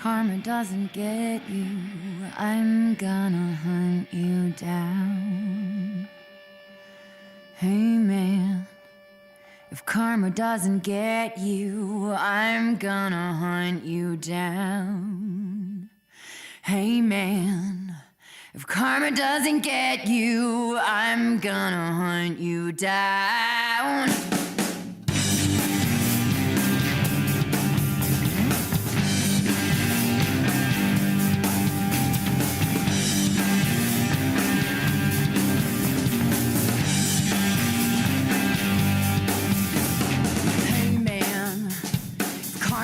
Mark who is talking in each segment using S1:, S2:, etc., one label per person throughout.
S1: karma doesn't get you, I'm gonna hunt you down. Hey man, if karma doesn't get you, I'm gonna hunt you down. Hey man, if karma doesn't get you, I'm gonna hunt you down.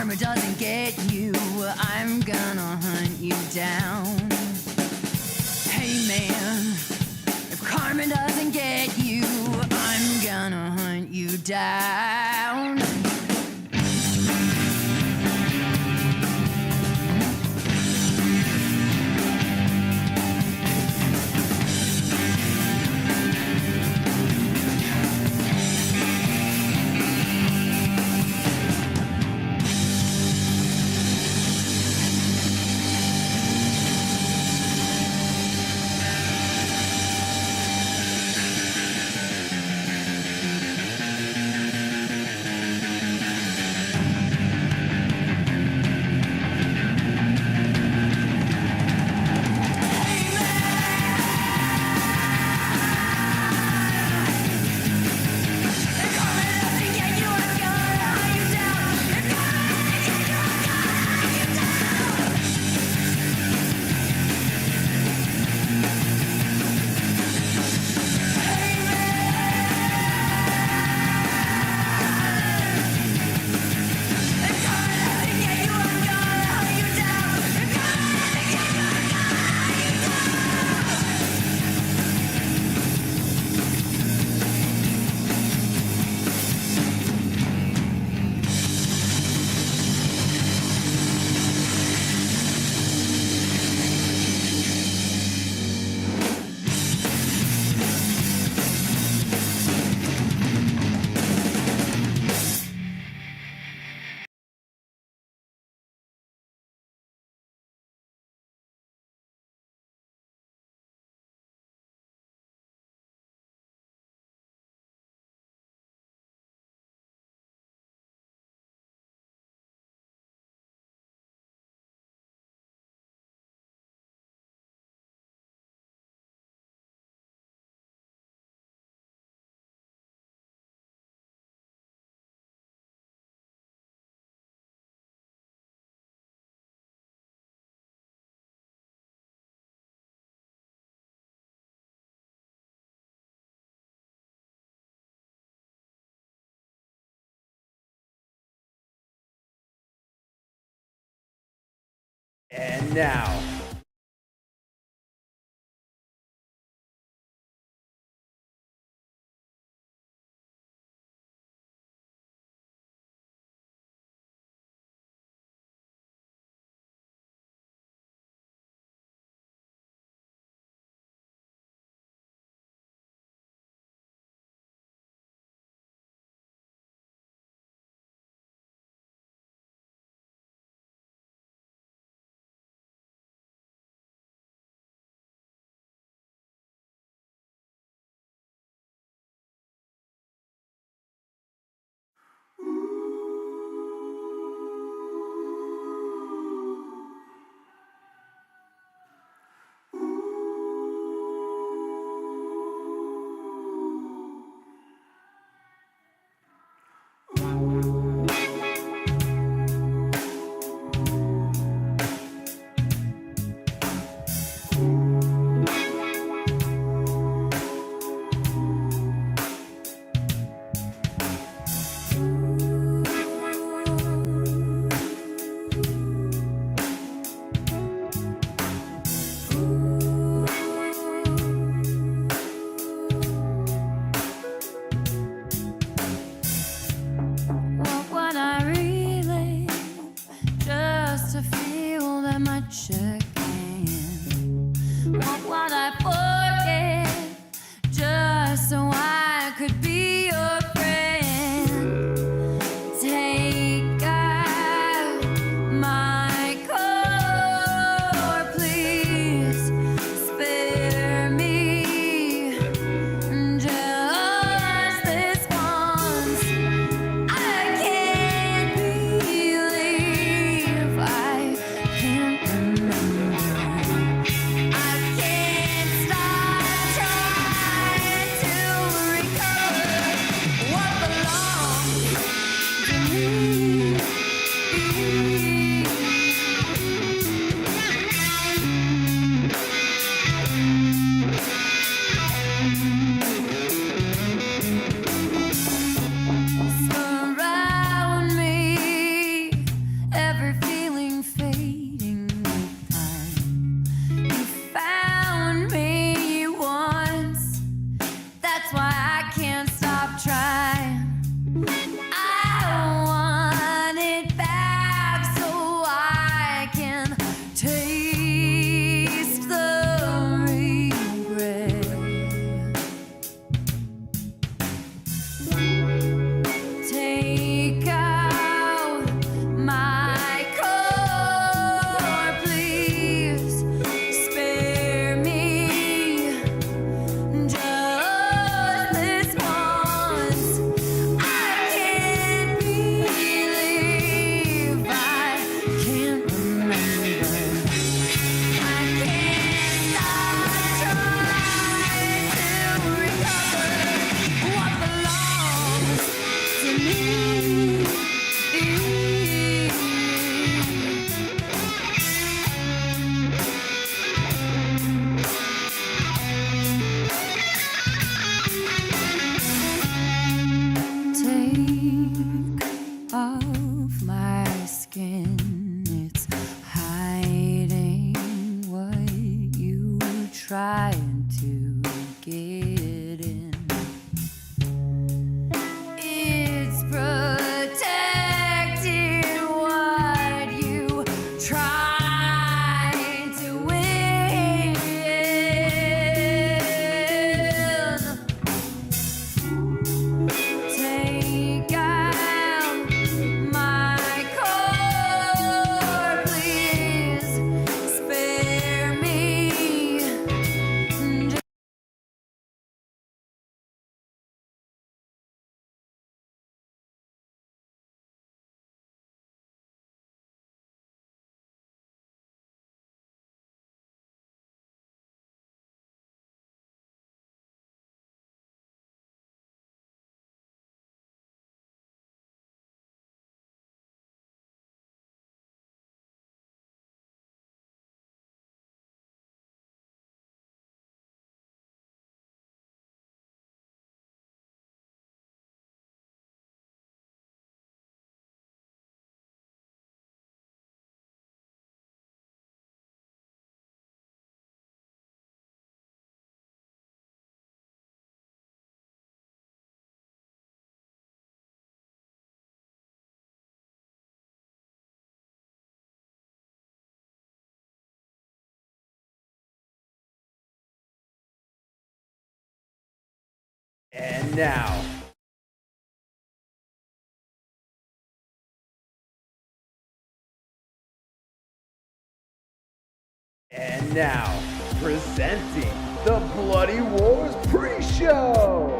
S1: Karma doesn't get you, I'm gonna hunt you down. Hey man, if karma doesn't get you, I'm gonna hunt you down.
S2: And now,
S1: What would I really just to feel that much again? What would I forget just so I could be your friend? Take out my core, please spare me just this once. I can't believe I can't remember. I can't stop trying to recover what belongs to me. Surround me, every feeling fading with time. You found me once, that's why I can't stop trying. I want it back so I can taste the regret. Take out my core, please spare me just this once.
S2: And now, presenting the Bloody Wars pre-show.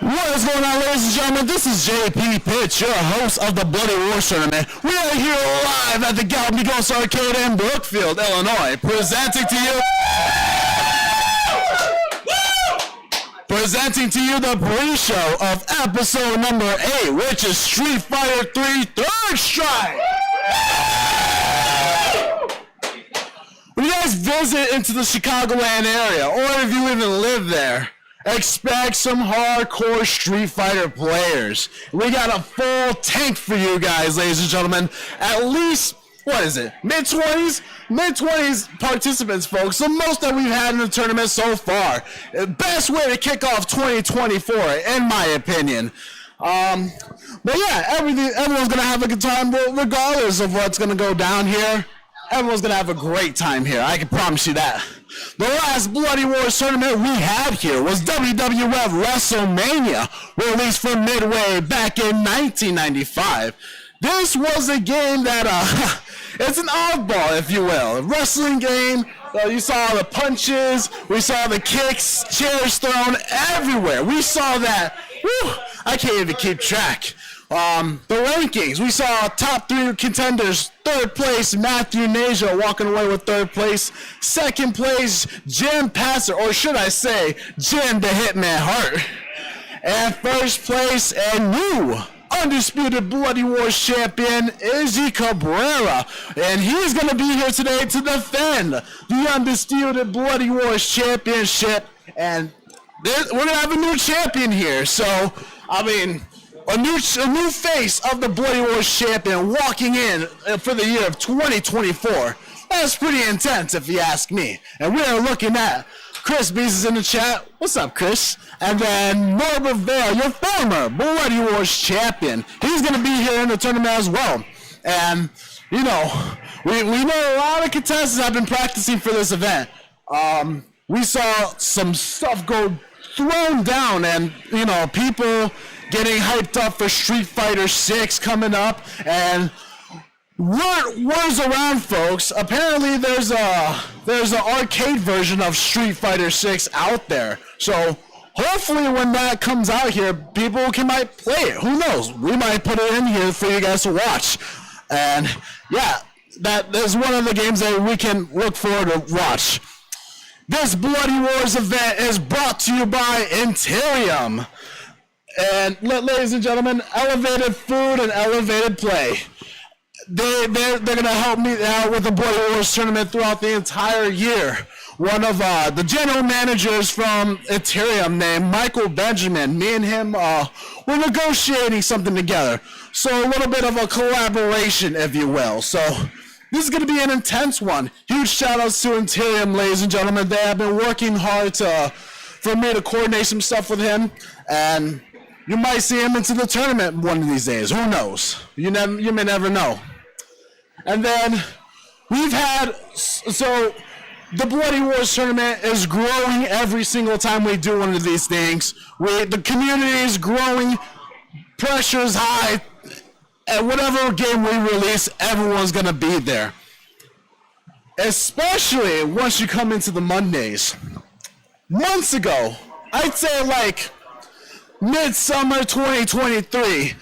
S3: What is going on, ladies and gentlemen? This is JP Pitch, your host of the Bloody Wars Tournament. We are here live at the Galloping Ghost Arcade in Brookfield, Illinois, presenting to you the pre-show of episode number 8, which is Street Fighter 3 Third Strike. When you guys visit into the Chicagoland area, or if you even live there, expect some hardcore Street Fighter players. We got a full tank for you guys, ladies and gentlemen. At least, what is it, mid-20s? Mid-20s participants, folks. The most that we've had in the tournament so far. Best way to kick off 2024, in my opinion. But yeah, everyone's going to have a good time, regardless of what's going to go down here. Everyone's going to have a great time here. I can promise you that. The last Bloody Wars tournament we had here was WWF WrestleMania, released for Midway back in 1995. This was a game that, it's an oddball, if you will. A wrestling game. You saw the punches, we saw the kicks, chairs thrown everywhere. We saw that. Whew, I can't even keep track. The rankings, we saw top 3 contenders. Third place, Matthew Naja walking away with third place. Second place, Jim Passer, or should I say, Jim the Hitman Hart. And first place, and new undisputed Bloody Wars champion, Izzy Cabrera. And he's going to be here today to defend the undisputed Bloody Wars championship. And we're going to have a new champion here. So, I mean, a new face of the Bloody Wars champion walking in for the year of 2024. That's pretty intense, if you ask me. And we are looking at Chris Bees is in the chat. What's up, Chris? And then Norbert Vale, your former Bloody Wars champion. He's going to be here in the tournament as well. And, you know, we know a lot of contestants have been practicing for this event. We saw some stuff go thrown down and, you know, people getting hyped up for Street Fighter 6 coming up, and word's around, folks. Apparently, there's an arcade version of Street Fighter 6 out there. So hopefully, when that comes out here, people might play it. Who knows? We might put it in here for you guys to watch. And yeah, that is one of the games that we can look forward to watch. This Bloody Wars event is brought to you by Interium. And ladies and gentlemen, elevated food and elevated play. They're going to help me out with the Bloody Wars tournament throughout the entire year. One of the general managers from Ethereum named Michael Benjamin, me and him were negotiating something together. So a little bit of a collaboration, if you will. So this is going to be an intense one. Huge shout outs to Ethereum, ladies and gentlemen. They have been working hard for me to coordinate some stuff with him. And you might see him into the tournament one of these days. Who knows? You may never know. And then we've had, so the Bloody Wars tournament is growing every single time we do one of these things. The community is growing, pressure is high, and whatever game we release, everyone's going to be there. Especially once you come into the Mondays. Months ago, I'd say like midsummer 2023,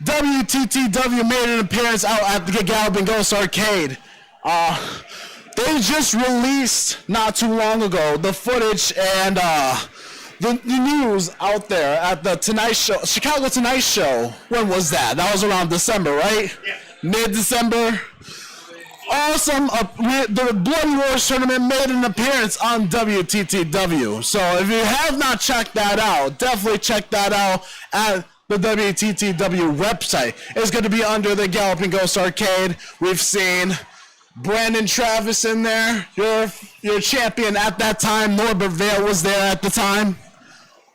S3: WTTW made an appearance out at the Galloping Ghost Arcade. They just released not too long ago the footage and the news out there at the Tonight Show, Chicago Tonight Show. When was that? That was around December, right? Yeah. Mid-December. Awesome. The Bloody Wars tournament made an appearance on WTTW. So if you have not checked that out, definitely check that out at the WTTW website. It's going to be under the Galloping Ghost Arcade. We've seen Brandon Travis in there, your champion at that time. Norbert Vale was there at the time.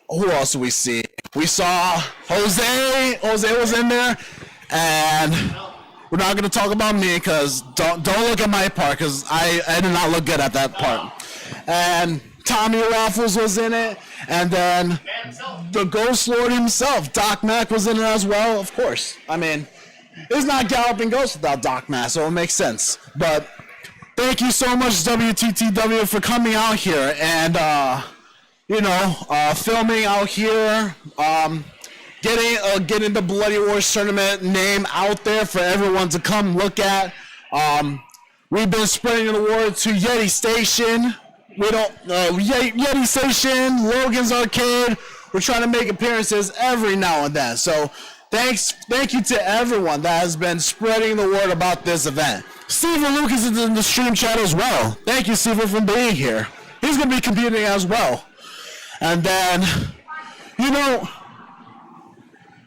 S3: Who else do we see? We saw Jose. Jose was in there. And We're not going to talk about me because don't look at my part because I did not look good at that part. And Tommy Waffles was in it, and then the Ghost Lord himself, Doc Mack, was in it as well, of course. I mean, it's not Galloping Ghost without Doc Mack, so it makes sense. But thank you so much, WTTW, for coming out here and, filming out here, getting the Bloody Wars tournament name out there for everyone to come look at. We've been spreading the word to Yeti Station. Yeti Station, Logan's Arcade. We're trying to make appearances every now and then. So thank you to everyone that has been spreading the word about this event. Steven Lucas is in the stream chat as well. Thank you, Steven, for being here. He's going to be competing as well. And then,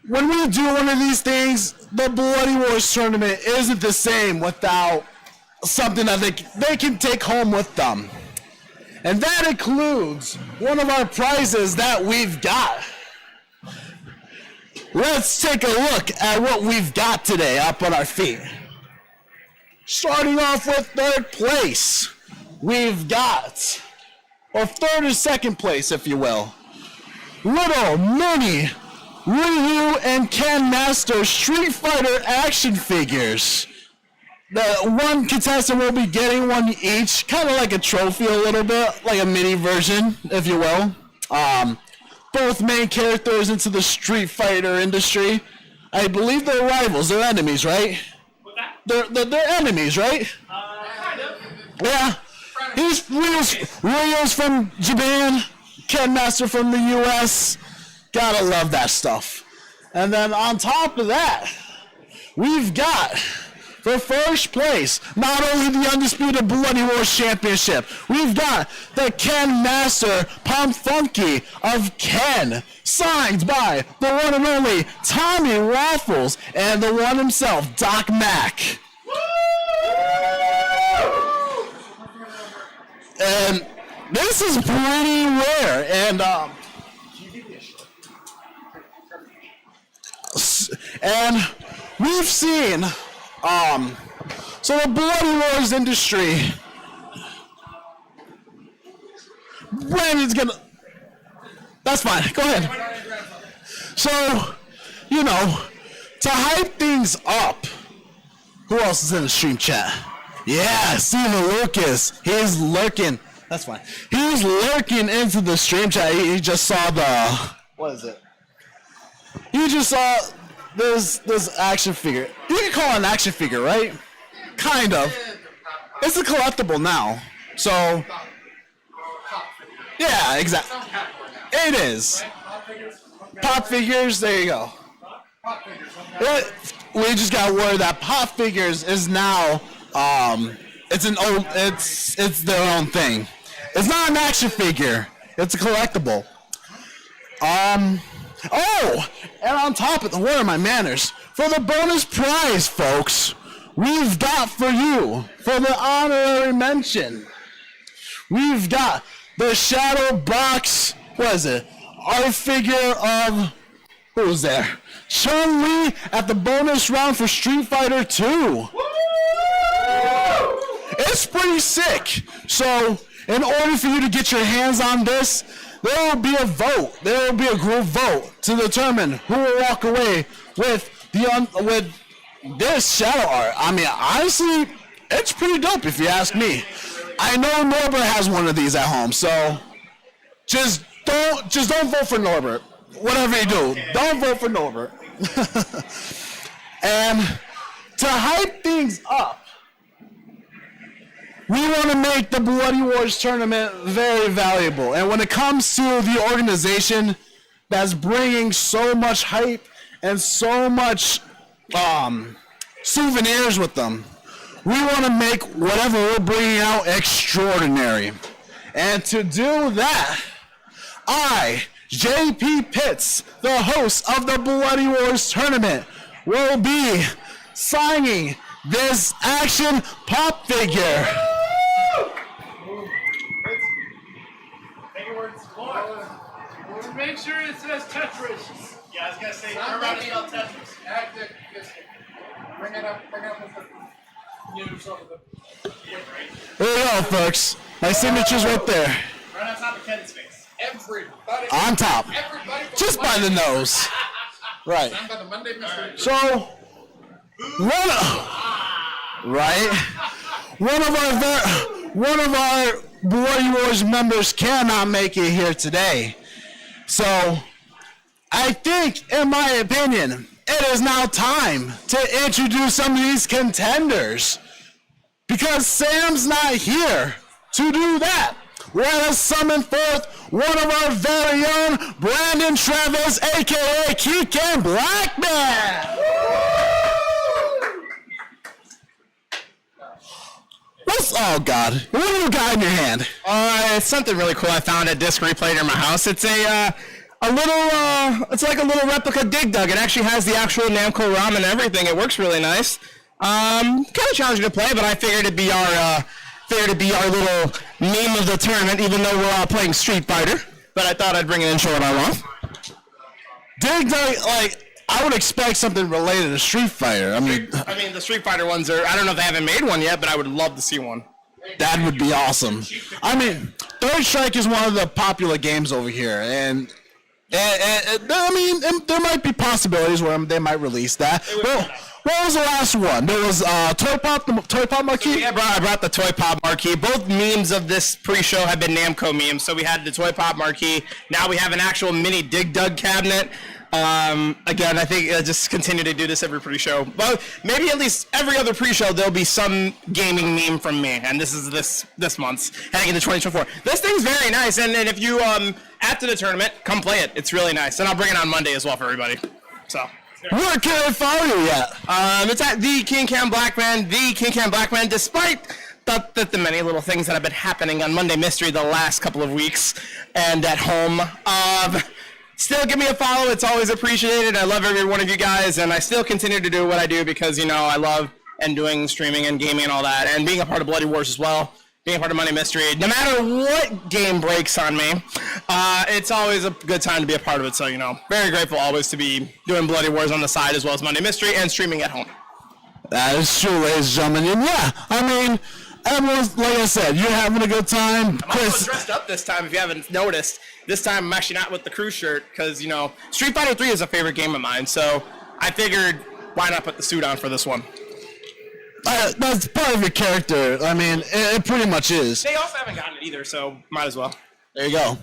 S3: when we do one of these things, the Bloody Wars tournament isn't the same without something that they can take home with them. And that includes one of our prizes that we've got. Let's take a look at what we've got today up on our feet. Starting off with third place, we've got, or third or second place, if you will, Little Mini Ryu and Ken Master Street Fighter action figures. The one contestant will be getting one each, kind of like a trophy a little bit, like a mini version, if you will. Both main characters into the Street Fighter industry. I believe they're rivals, they're enemies, right?
S4: What's that?
S3: They're enemies, right?
S4: Kind of.
S3: Yeah. Ryu's from Japan, Ken Master from the US. Gotta love that stuff. And then on top of that, we've got, for first place, not only the Undisputed Bloody Wars Championship, we've got the Ken Master Pump Funky of Ken, signed by the one and only Tommy Waffles and the one himself, Doc Mack. And this is pretty rare, and we've seen, so the Bloody Wars industry, Brandon's gonna, that's fine, go ahead. So, to hype things up, who else is in the stream chat? Yeah, Steven Lucas, he's lurking, that's fine. He's lurking into the stream chat, he just saw what is it? He just saw this action figure. You can call it an action figure, right? Kind of. It's a collectible now. So, yeah, exactly. It is. Pop figures, there you go. We just got word that Pop Figures is now, it's their own thing. It's not an action figure. It's a collectible. Oh, and on top of where are my manners? For the bonus prize, folks, we've got for you, for the honorary mention, we've got the Shadow Box, what is it? Art figure of, who's there? Chun-Li at the bonus round for Street Fighter 2. It's pretty sick. So, in order for you to get your hands on this, there will be a vote. There will be a group vote to determine who will walk away with with this shadow art. I mean, honestly, it's pretty dope if you ask me. I know Norbert has one of these at home, so just don't vote for Norbert. Whatever you do, don't vote for Norbert. And to hype things up, we want to make the Bloody Wars tournament very valuable. And when it comes to the organization that's bringing so much hype and so much souvenirs with them, we want to make whatever we're bringing out extraordinary. And to do that, I, JP Pitts, the host of the Bloody Wars tournament, will be signing this action pop figure.
S4: Make sure it says Tetris. Yeah, I was gonna say, remember how to spell Tetris.
S3: There you go, folks. My signature's right there.
S4: Right on top of Ken's face.
S2: Everybody.
S3: On top.
S2: Everybody.
S3: Just by the nose. Right.
S2: Signed by the Monday Mystery.
S3: So, one of our Bloody Wars members cannot make it here today. So, I think, in my opinion, it is now time to introduce some of these contenders. Because Sam's not here to do that. Let us summon forth one of our very own, Brandon Travis, a.k.a. Keegan Blackman. Oh, God. What do you got in your hand?
S5: It's something really cool I found at Disc Replay near my house. It's it's like a little replica Dig Dug. It actually has the actual Namco ROM and everything. It works really nice. Kind of challenging to play, but I figured it'd be our little meme of the tournament, even though we're all playing Street Fighter. But I thought I'd bring it in and show it off.
S3: Dig Dug, I would expect something related to Street Fighter. I mean,
S5: the Street Fighter ones I don't know if they haven't made one yet, but I would love to see one.
S3: that would be awesome. I mean, Third Strike is one of the popular games over here, and I mean, there might be possibilities where they might release that. Well, what was the last one? There was Toy Pop Marquee?
S5: Yeah, I brought the Toy Pop Marquee. Both memes of this pre-show have been Namco memes. So we had the Toy Pop Marquee. Now we have an actual mini Dig Dug cabinet. Again, I think just continue to do this every pre-show. Well, maybe at least every other pre-show there'll be some gaming meme from me, and this is this month's heading into 2024. This thing's very nice, and if you after the tournament, come play it. It's really nice, and I'll bring it on Monday as well for everybody. So.
S3: Where can I follow you at?
S5: It's at the King Cam Blackman. The King Cam Blackman, despite the many little things that have been happening on Monday Mystery the last couple of weeks and at home. Still give me a follow. It's always appreciated. I love every one of you guys, and I still continue to do what I do because, you know, I love and doing streaming and gaming and all that, and being a part of Bloody Wars as well, being a part of Monday Mystery. No matter what game breaks on me, it's always a good time to be a part of it. So, you know, very grateful always to be doing Bloody Wars on the side as well as Monday Mystery and streaming at home.
S3: That is true, ladies and gentlemen. And yeah, I mean, everyone's, like I said, you're having a good time.
S5: I'm also dressed up this time, if you haven't noticed. This time I'm actually not with the crew shirt because, you know, Street Fighter 3 is a favorite game of mine. So I figured, why not put the suit on for this one?
S3: That's part of your character. I mean, it pretty much is.
S5: They also haven't gotten it either, so might as well.
S3: There you go.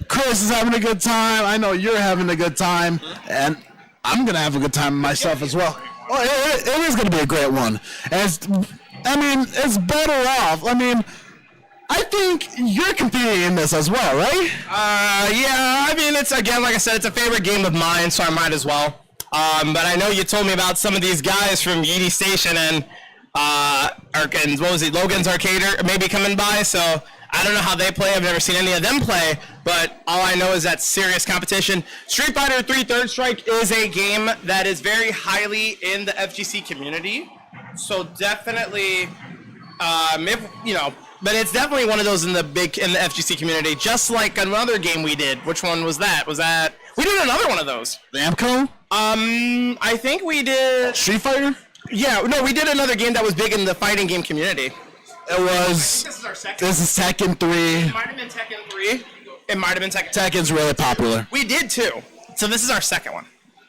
S3: Chris is having a good time. I know you're having a good time. And I'm going to have a good time myself as well. Oh, it is going to be a great one. And it's better off. I mean, I think you're competing in this as well, right?
S5: Yeah, I mean, it's, again, like I said, it's a favorite game of mine, so I might as well. But I know you told me about some of these guys from Yeedy Station and what was it, Logan's Arcade maybe coming by, so I don't know how they play. I've never seen any of them play, but all I know is that's serious competition. Street Fighter 3 Third Strike is a game that is very highly in the FGC community, so definitely, but it's definitely one of those in the FGC community, just like another game we did. Which one was that? We did another one of those.
S3: Namco?
S5: I think we did...
S3: Street Fighter?
S5: Yeah, no, we did another game that was big in the fighting game community.
S3: It was...
S5: This is our second.
S3: This is Tekken 3.
S5: It might have been Tekken 3. It might have been Tekken.
S3: Tekken's really popular.
S5: We did too. So this is our second one.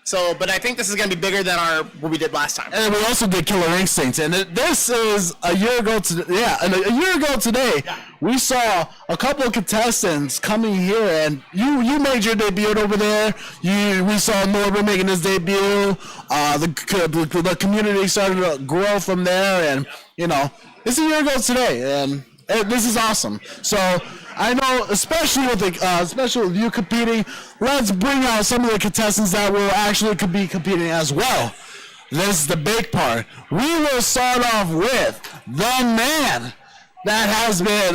S5: So, but I think this is going to be bigger than what we did last time.
S3: And we also did Killer Instinct, and this is a year ago today. We saw a couple of contestants coming here, and you made your debut over there. We saw Norbert making his debut. The community started to grow from there, and you know, it's a year ago today, and this is awesome. So I know, especially with you competing, let's bring out some of the contestants that will actually be competing as well. This is the big part. We will start off with the man that has been.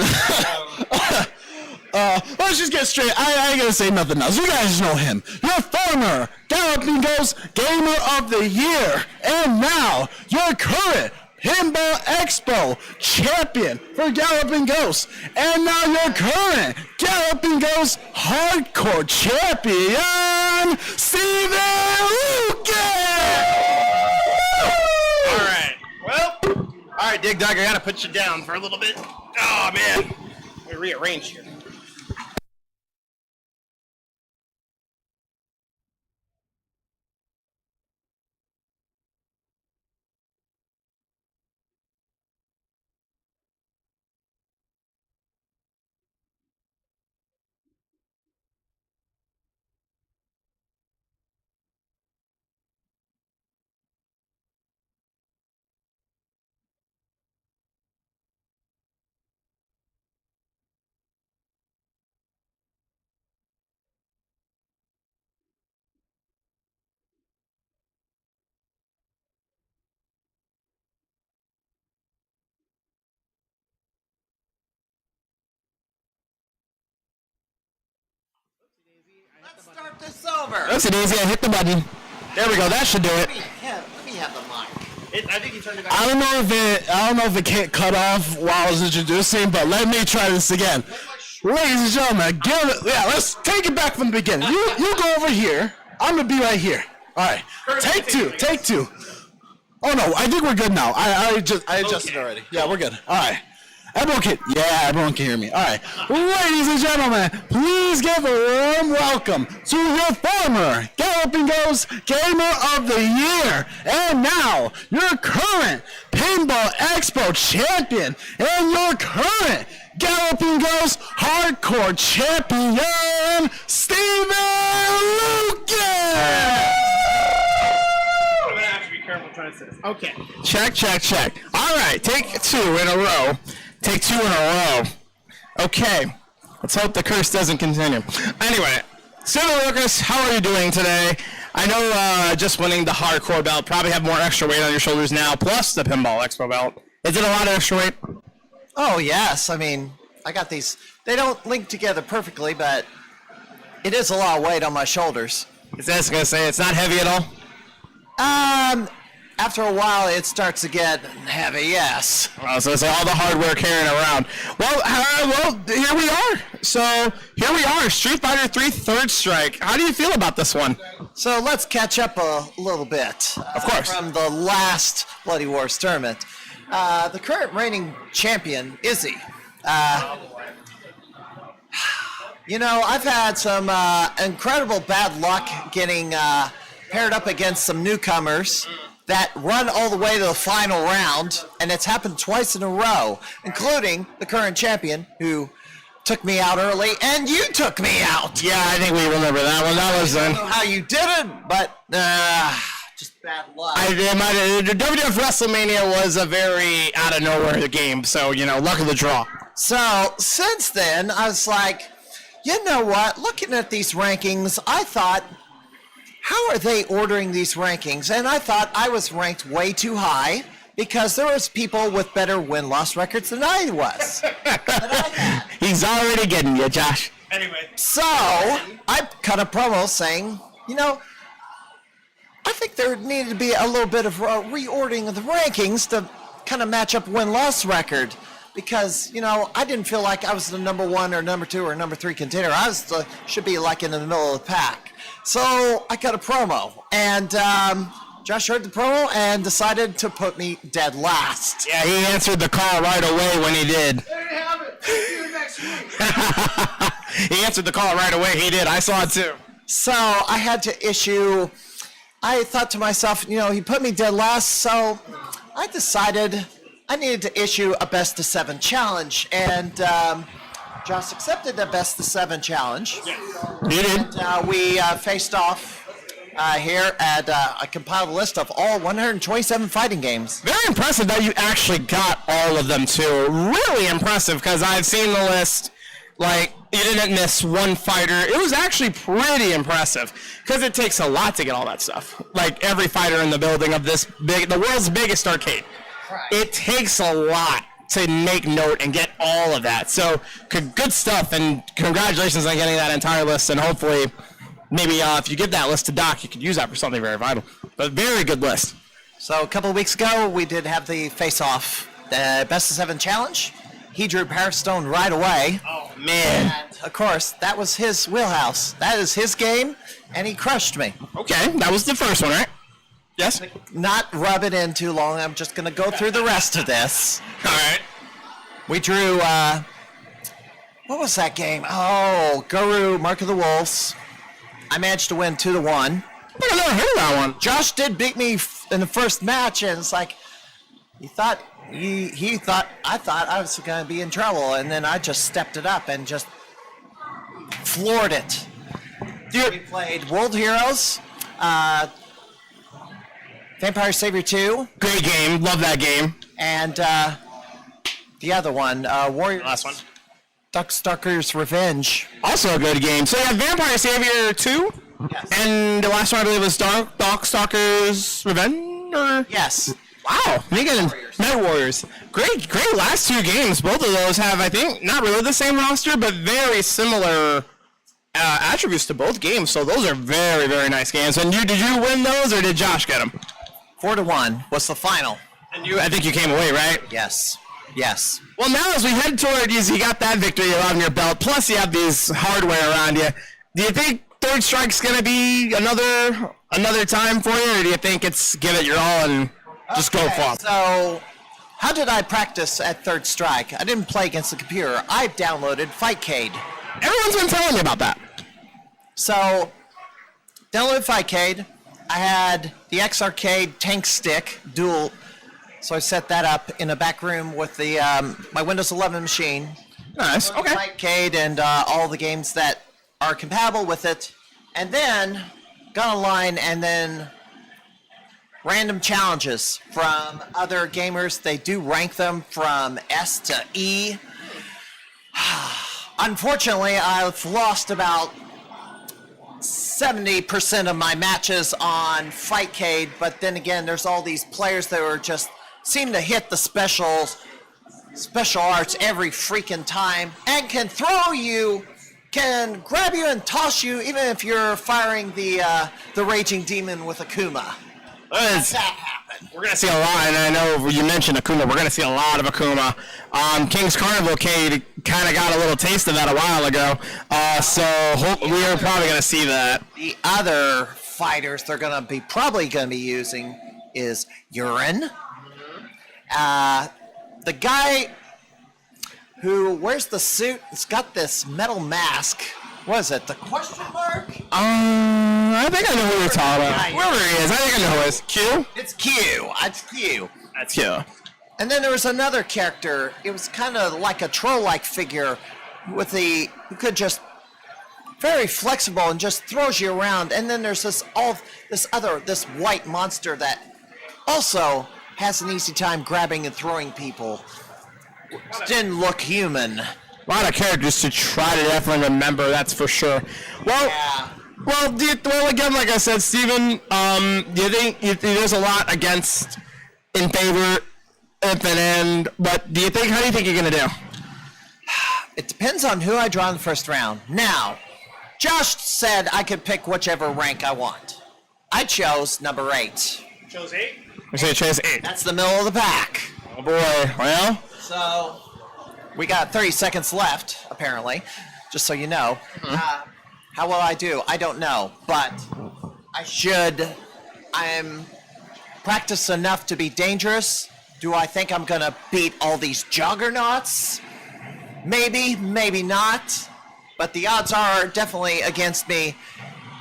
S3: Let's just get straight. I ain't gonna say nothing else. You guys know him. Your former Galloping Ghost Gamer of the Year, and now your current Pinball Expo champion for Galloping Ghost, and now your current Galloping Ghost Hardcore champion, Steven Lucas!
S5: right, Dig Dug, I gotta put you down for a little bit. Oh man, let me rearrange here.
S6: Let's start this over.
S5: That's it, easy. I hit the button. There we go. That should do it.
S6: Let me have the mic.
S4: I think you turned it back.
S3: I don't know if it can't cut off while I was introducing, but let me try this again. Ladies and gentlemen, let's take it back from the beginning. You go over here. I'm gonna be right here. All right. Take two. Oh no, I think we're good now. I adjusted already. Yeah, we're good. All right. Everyone can hear me. All right. Ladies and gentlemen, please give a warm welcome to your former Galloping Ghost Gamer of the Year, and now your current Paintball Expo champion, and your current Galloping Ghost Hardcore champion, Steven Lucas!
S4: I'm gonna have to be careful trying to say this. Okay.
S5: Check. All right, take two in a row. Okay. Let's hope the curse doesn't continue. Anyway, Steven Lucas, how are you doing today? I know just winning the hardcore belt, probably have more extra weight on your shoulders now, plus the Pinball Expo belt. Is it a lot of extra weight?
S6: Oh, yes. I mean, I got these. They don't link together perfectly, but it is a lot of weight on my shoulders.
S5: Is that going to say it's not heavy at all?
S6: After a while, it starts to get heavy, yes.
S5: So it's all the hardware carrying around. Well, here we are. So here we are, Street Fighter 3 Third Strike. How do you feel about this one?
S6: So let's catch up a little bit.
S5: Of course.
S6: From the last Bloody Wars tournament. The current reigning champion, Izzy. I've had some incredible bad luck getting paired up against some newcomers that run all the way to the final round, and it's happened twice in a row, including the current champion who took me out early, and you took me out.
S5: Yeah, I think we remember that one. That was
S6: I don't know how you did it, but just bad luck.
S5: The WWF WrestleMania was a very out of nowhere game, so luck of the draw.
S6: So since then, I was like, you know what? Looking at these rankings, I thought, how are they ordering these rankings? And I thought I was ranked way too high because there was people with better win-loss records than I was.
S5: He's already getting you, Josh.
S4: Anyway.
S6: So I cut a promo saying, I think there needed to be a little bit of reordering of the rankings to kind of match up win-loss record. Because, I didn't feel like I was the number one or number two or number three contender. I should be like in the middle of the pack. So I cut a promo, and Josh heard the promo and decided to put me dead last.
S5: Yeah, he answered the call right away when he did.
S2: There you have it. See you next week.
S5: He answered the call right away. He did. I saw it too.
S6: So I had to issue, I thought to myself, he put me dead last, so I decided I needed to issue a best of 7 challenge, and Josh accepted the best of 7 challenge.
S5: He did.
S6: And we faced off here at I compiled a list of all 127 fighting games.
S5: Very impressive that you actually got all of them too. Really impressive, because I've seen the list. Like, you didn't miss one fighter. It was actually pretty impressive, because it takes a lot to get all that stuff. Like every fighter in the building of the world's biggest arcade.
S6: Right.
S5: It takes a lot to make note and get all of that. So good stuff, and congratulations on getting that entire list. And hopefully, maybe if you give that list to Doc, you could use that for something very vital. But very good list.
S6: So a couple of weeks ago, we did have the face-off, the best of 7 challenge. He drew Paris Stone right away.
S5: Oh man!
S6: And of course, that was his wheelhouse. That is his game, and he crushed me.
S5: Okay, that was the first one, right? Yes?
S6: Not rub it in too long. I'm just going to go through the rest of this.
S5: All right.
S6: We drew, what was that game? Oh, Guru, Mark of the Wolves. I managed to win 2-1.
S5: I think I never heard of that one.
S6: Josh did beat me in the first match, and it's like, he thought I thought I was going to be in trouble, and then I just stepped it up and just floored it. We played World Heroes, Vampire Savior 2.
S5: Great game. Love that game.
S6: And the other one, Warriors.
S5: Last one.
S6: Darkstalkers Revenge.
S5: Also a good game. So you have Vampire Savior 2.
S6: Yes.
S5: And the last one I believe was Darkstalkers Revenge? Or?
S6: Yes.
S5: Wow. Night Warriors. Great last 2 games. Both of those have, I think, not really the same roster, but very similar attributes to both games. So those are very, very nice games. And did you win those, or did Josh get them?
S6: 4-1 was the final.
S5: And I think you came away, right?
S6: Yes.
S5: Well, now as we head toward you got that victory on your belt, plus you have these hardware around you. Do you think Third Strike's going to be another time for you, or do you think it's give it your all and just go for it?
S6: So, how did I practice at Third Strike? I didn't play against the computer. I downloaded Fightcade.
S5: Everyone's been telling me about that.
S6: So, downloaded Fightcade. I had the X Arcade tank stick dual, so I set that up in a back room with the my Windows 11 machine.
S5: Nice. Okay.
S6: Fightcade and all the games that are compatible with it, and then got online and then random challenges from other gamers. They do rank them from S to E. Unfortunately, I've lost about 70% of my matches on Fightcade, but then again, there's all these players that are just seem to hit the special arts every freaking time and can throw you, can grab you and toss you, even if you're firing the Raging Demon with Akuma. That happen.
S5: We're going to see a lot, and I know you mentioned Akuma. We're going to see a lot of Akuma. King's Carnival Cade kind of got a little taste of that a while ago, so we are probably going to see that.
S6: The other fighters they're going to be probably going to be using is Urine. The guy who wears the suit, it's got this metal mask. What is it? The question mark?
S5: I think I know who you're talking about. Whoever he is, I think I know who it is. Q?
S6: It's Q. It's Q.
S5: That's Q.
S6: And then there was another character. It was kind of like a troll-like figure with who could just very flexible and just throws you around. And then there's this white monster that also has an easy time grabbing and throwing people. Didn't look human.
S5: A lot of characters to try to definitely remember, that's for sure. Well,
S6: Yeah.
S5: well, again, like I said, Steven, do you think there's a lot in favor at the end, but how do you think you're going to do?
S6: It depends on who I draw in the first round. Now, Josh said I could pick whichever rank I want. I chose number 8.
S4: Chose 8?
S5: I say chase 8.
S6: That's the middle of the pack.
S5: Oh boy, well.
S6: So, we got 30 seconds left, apparently, just so you know. How will I do? I don't know, but I'm practiced enough to be dangerous. Do I think I'm going to beat all these juggernauts? Maybe, maybe not. But the odds are definitely against me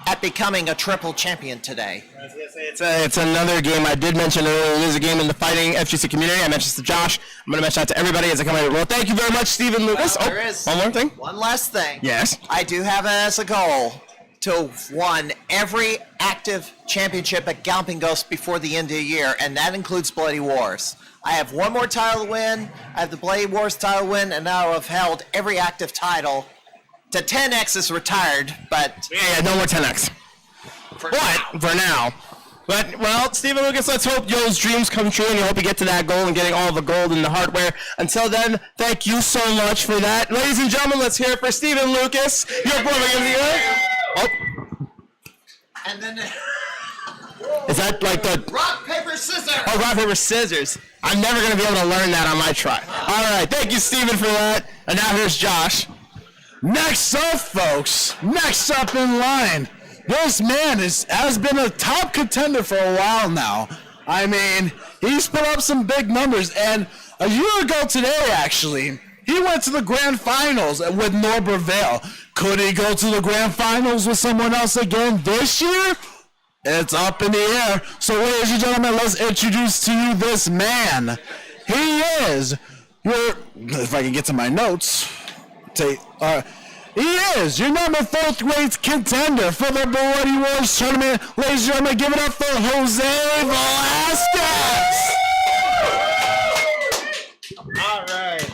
S6: at becoming a triple champion today.
S5: I was going to say, it's another game I did mention earlier. It is a game in the fighting FGC community. I mentioned it to Josh. I'm going to mention that to everybody as I come out. Well, thank you very much, Stephen Lucas.
S6: Well, there is
S5: one more thing.
S6: One last thing.
S5: Yes.
S6: I do have it as a goal to win every active championship at Galloping Ghost before the end of the year, and that includes Bloody Wars. I have one more title to win. I have the Bloody Wars title to win, and now I've held every active title. To 10X is retired, but...
S5: Yeah, no more 10X. For now. But, well, Stephen Lucas, let's hope those dreams come true, and you hope you get to that goal and getting all the gold and the hardware. Until then, thank you so much for that. Ladies and gentlemen, let's hear it for Stephen Lucas. You're performing in the air. Oh.
S6: And then...
S5: Is that like the...
S6: Rock, paper, scissors!
S5: Oh, rock, paper, scissors. I'm never going to be able to learn that on my try. All right, thank you, Stephen, for that. And now here's Josh.
S3: Next up, folks, next up in line This man has been a top contender for a while now. I mean, he's put up some big numbers, and a year ago today, actually, he went to the grand finals with Norbert Vale. Could he go to the grand finals with someone else again this year? It's up in the air. So, ladies and gentlemen, let's introduce to you this man. He is if I can get to my notes, he is your number 4th ranked contender for the Bloody Wars tournament. Ladies and gentlemen, give it up for Jose Velazquez.
S5: All right.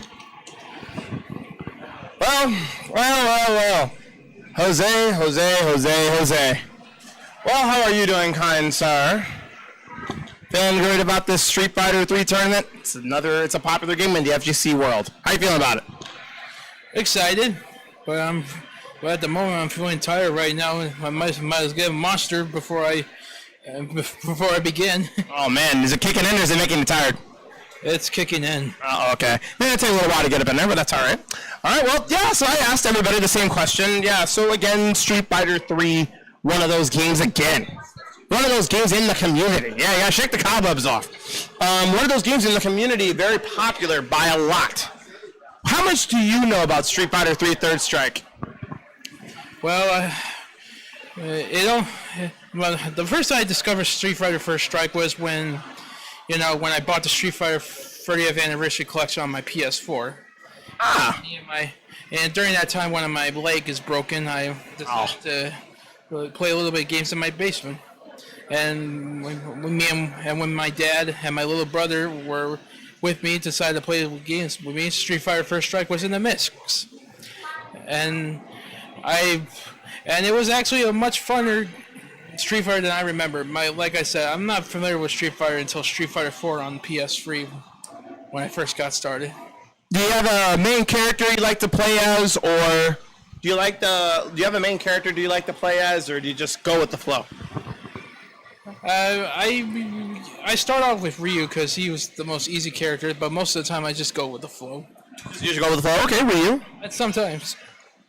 S5: Well. Jose. Well, how are you doing, kind sir? Feeling great about this Street Fighter 3 tournament? It's a popular game in the FGC world. How you feeling about it?
S7: Excited, but at the moment I'm feeling tired right now. I might as well get a monster before I begin.
S5: Oh man, is it kicking in or is it making you tired?
S7: It's kicking in.
S5: Oh, okay. It'll take a little while to get up in there, but that's all right. All right, well, yeah, so I asked everybody the same question. Yeah, so again, Street Fighter 3, one of those games again. One of those games in the community. Yeah, you gotta shake the cobwebs off. One of those games in the community, very popular by a lot. How much do you know about Street Fighter 3 Third Strike?
S7: Well, the first time I discovered Street Fighter First Strike was when I bought the Street Fighter 30th Anniversary Collection on my PS4. And during that time, one of my leg is broken. I decided to play a little bit of games in my basement. And when my dad and my little brother were with me, decided to play games with me, Street Fighter First Strike was in the mix. And it was actually a much funner Street Fighter than I remember. Like I said, I'm not familiar with Street Fighter until Street Fighter 4 on PS3 when I first got started.
S5: Do you have a main character you like to play as, or do you have a main character you like to play as, or do you just go with the flow?
S7: I start off with Ryu because he was the most easy character, but most of the time I just go with the flow.
S5: So you just go with the flow? Okay, Ryu.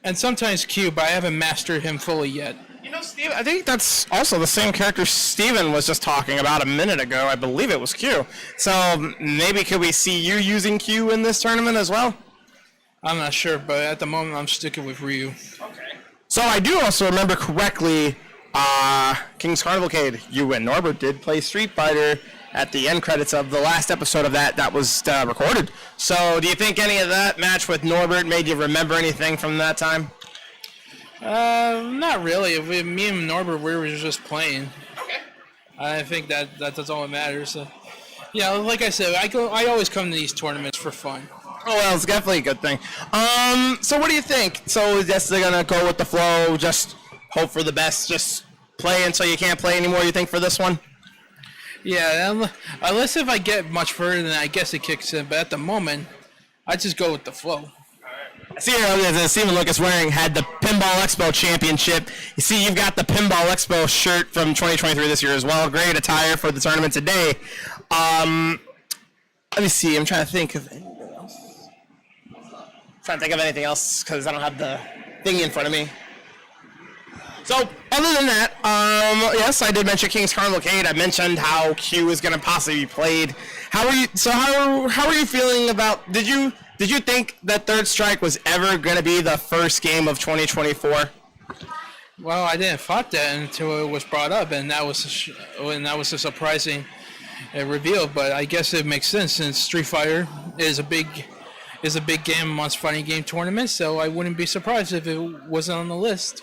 S7: And sometimes Q, but I haven't mastered him fully yet.
S5: You know, Steve, I think that's also the same character Steven was just talking about a minute ago. I believe it was Q. So maybe could we see you using Q in this tournament as well?
S7: I'm not sure, but at the moment I'm sticking with Ryu.
S5: Okay. So I do also remember correctly, King's Carnival Arcade, you and Norbert did play Street Fighter at the end credits of the last episode of that was recorded. So do you think any of that match with Norbert made you remember anything from that time?
S7: Not really. Me and Norbert, we were just playing. Okay. I think that's all that matters. Yeah, like I said, I always come to these tournaments for fun.
S5: Oh, well, it's definitely a good thing. So what do you think? So just they're gonna go with the flow, just hope for the best, just play until you can't play anymore, you think, for this one?
S7: Yeah, unless if I get much further, then I guess it kicks in. But at the moment, I just go with the flow.
S5: I see here Stephen Lucas had the Pinball Expo Championship. You see, you've got the Pinball Expo shirt from 2023 this year as well. Great attire for the tournament today. Let me see. I'm trying to think of anything else. Because I don't have the thing in front of me. So, other than that, yes, I did mention King's Carnival Arcade. I mentioned how Q is going to possibly be played. How are you feeling about? Did you think that Third Strike was ever going to be the first game of 2024?
S7: Well, I didn't thought that until it was brought up, and that was a surprising reveal. But I guess it makes sense since Street Fighter is a big game amongst fighting game tournaments. So I wouldn't be surprised if it wasn't on the list.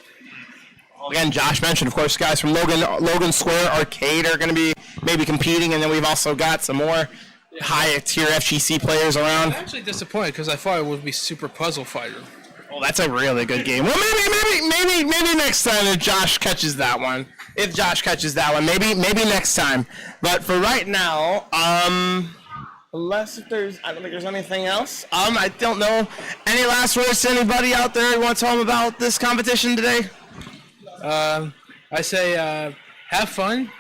S5: Well, again, Josh mentioned, of course, guys from Logan Square Arcade are going to be maybe competing, and then we've also got some more high-tier FGC players around.
S7: I'm actually disappointed because I thought it would be Super Puzzle Fighter.
S5: Well, that's a really good game. Well, maybe next time if Josh catches that one. Maybe next time. But for right now, unless I don't think there's anything else. I don't know. Any last words to anybody out there who want to tell them about this competition today?
S7: I say have fun,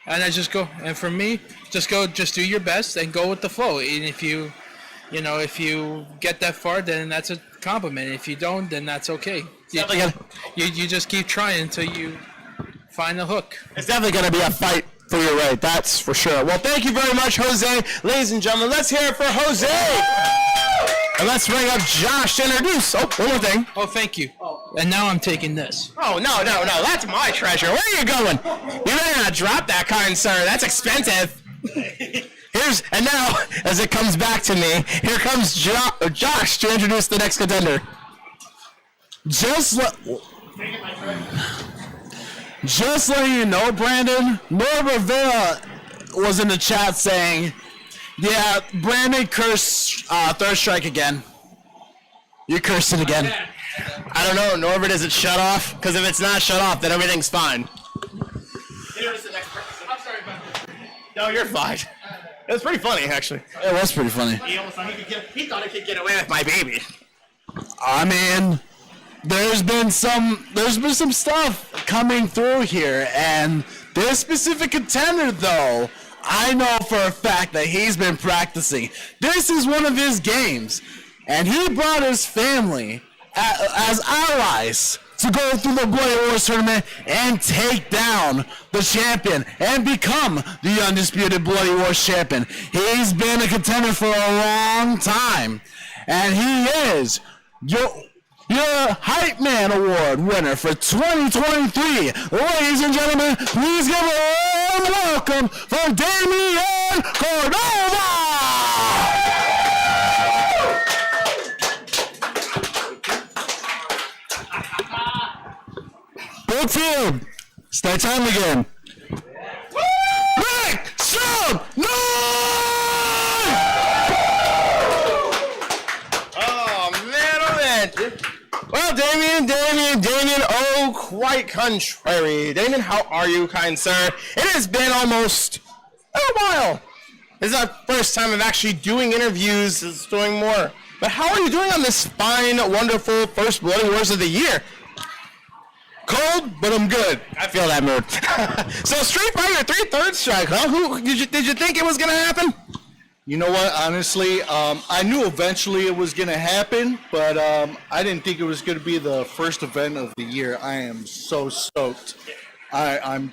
S7: and I just go. And for me, just do your best and go with the flow. And if you get that far, then that's a compliment. If you don't, then that's okay. You just keep trying until you find the hook.
S5: It's definitely going to be a fight for your right, that's for sure. Well, thank you very much, Jose. Ladies and gentlemen, let's hear it for Jose. And let's bring up Josh to introduce. Oh, one more thing.
S7: Oh, thank you. And now I'm taking this.
S5: Oh, no, that's my treasure. Where are you going? You better not drop that, kind sir. That's expensive. And now, as it comes back to me, here comes Josh to introduce the next contender.
S3: Just letting you know, Brandon, Norbert Vale was in the chat saying, yeah, Brandon cursed third strike again. You cursed it again.
S5: I don't know, Norbert, is it shut off? Because if it's not shut off, then everything's fine.
S4: I'm sorry about that.
S5: No, you're fine. It was pretty funny, actually.
S3: It was pretty funny.
S4: He almost thought he thought he could get away.
S5: With my baby.
S3: I mean, there's been some stuff coming through here, and this specific contender, though, I know for a fact that he's been practicing. This is one of his games, and he brought his family as allies to go through the Bloody Wars tournament and take down the champion and become the undisputed Bloody Wars champion. He's been a contender for a long time, and he is your Hype Man Award winner for 2023. Ladies and gentlemen, please give a warm welcome for Damian Cordova! Both field. Start time again. Make some noise!
S5: Oh, man. Well, Damian, oh, quite contrary. Damian, how are you, kind sir? It has been almost a while. This is our first time of actually doing interviews, doing more. But how are you doing on this fine, wonderful first Bloody Wars of the year? Cold, but I'm good. I feel that mood. So Street Fighter 3 third strike, huh? Did you think it was going to happen?
S8: You know what? Honestly, I knew eventually it was going to happen, but I didn't think it was going to be the first event of the year. I am so stoked. I'm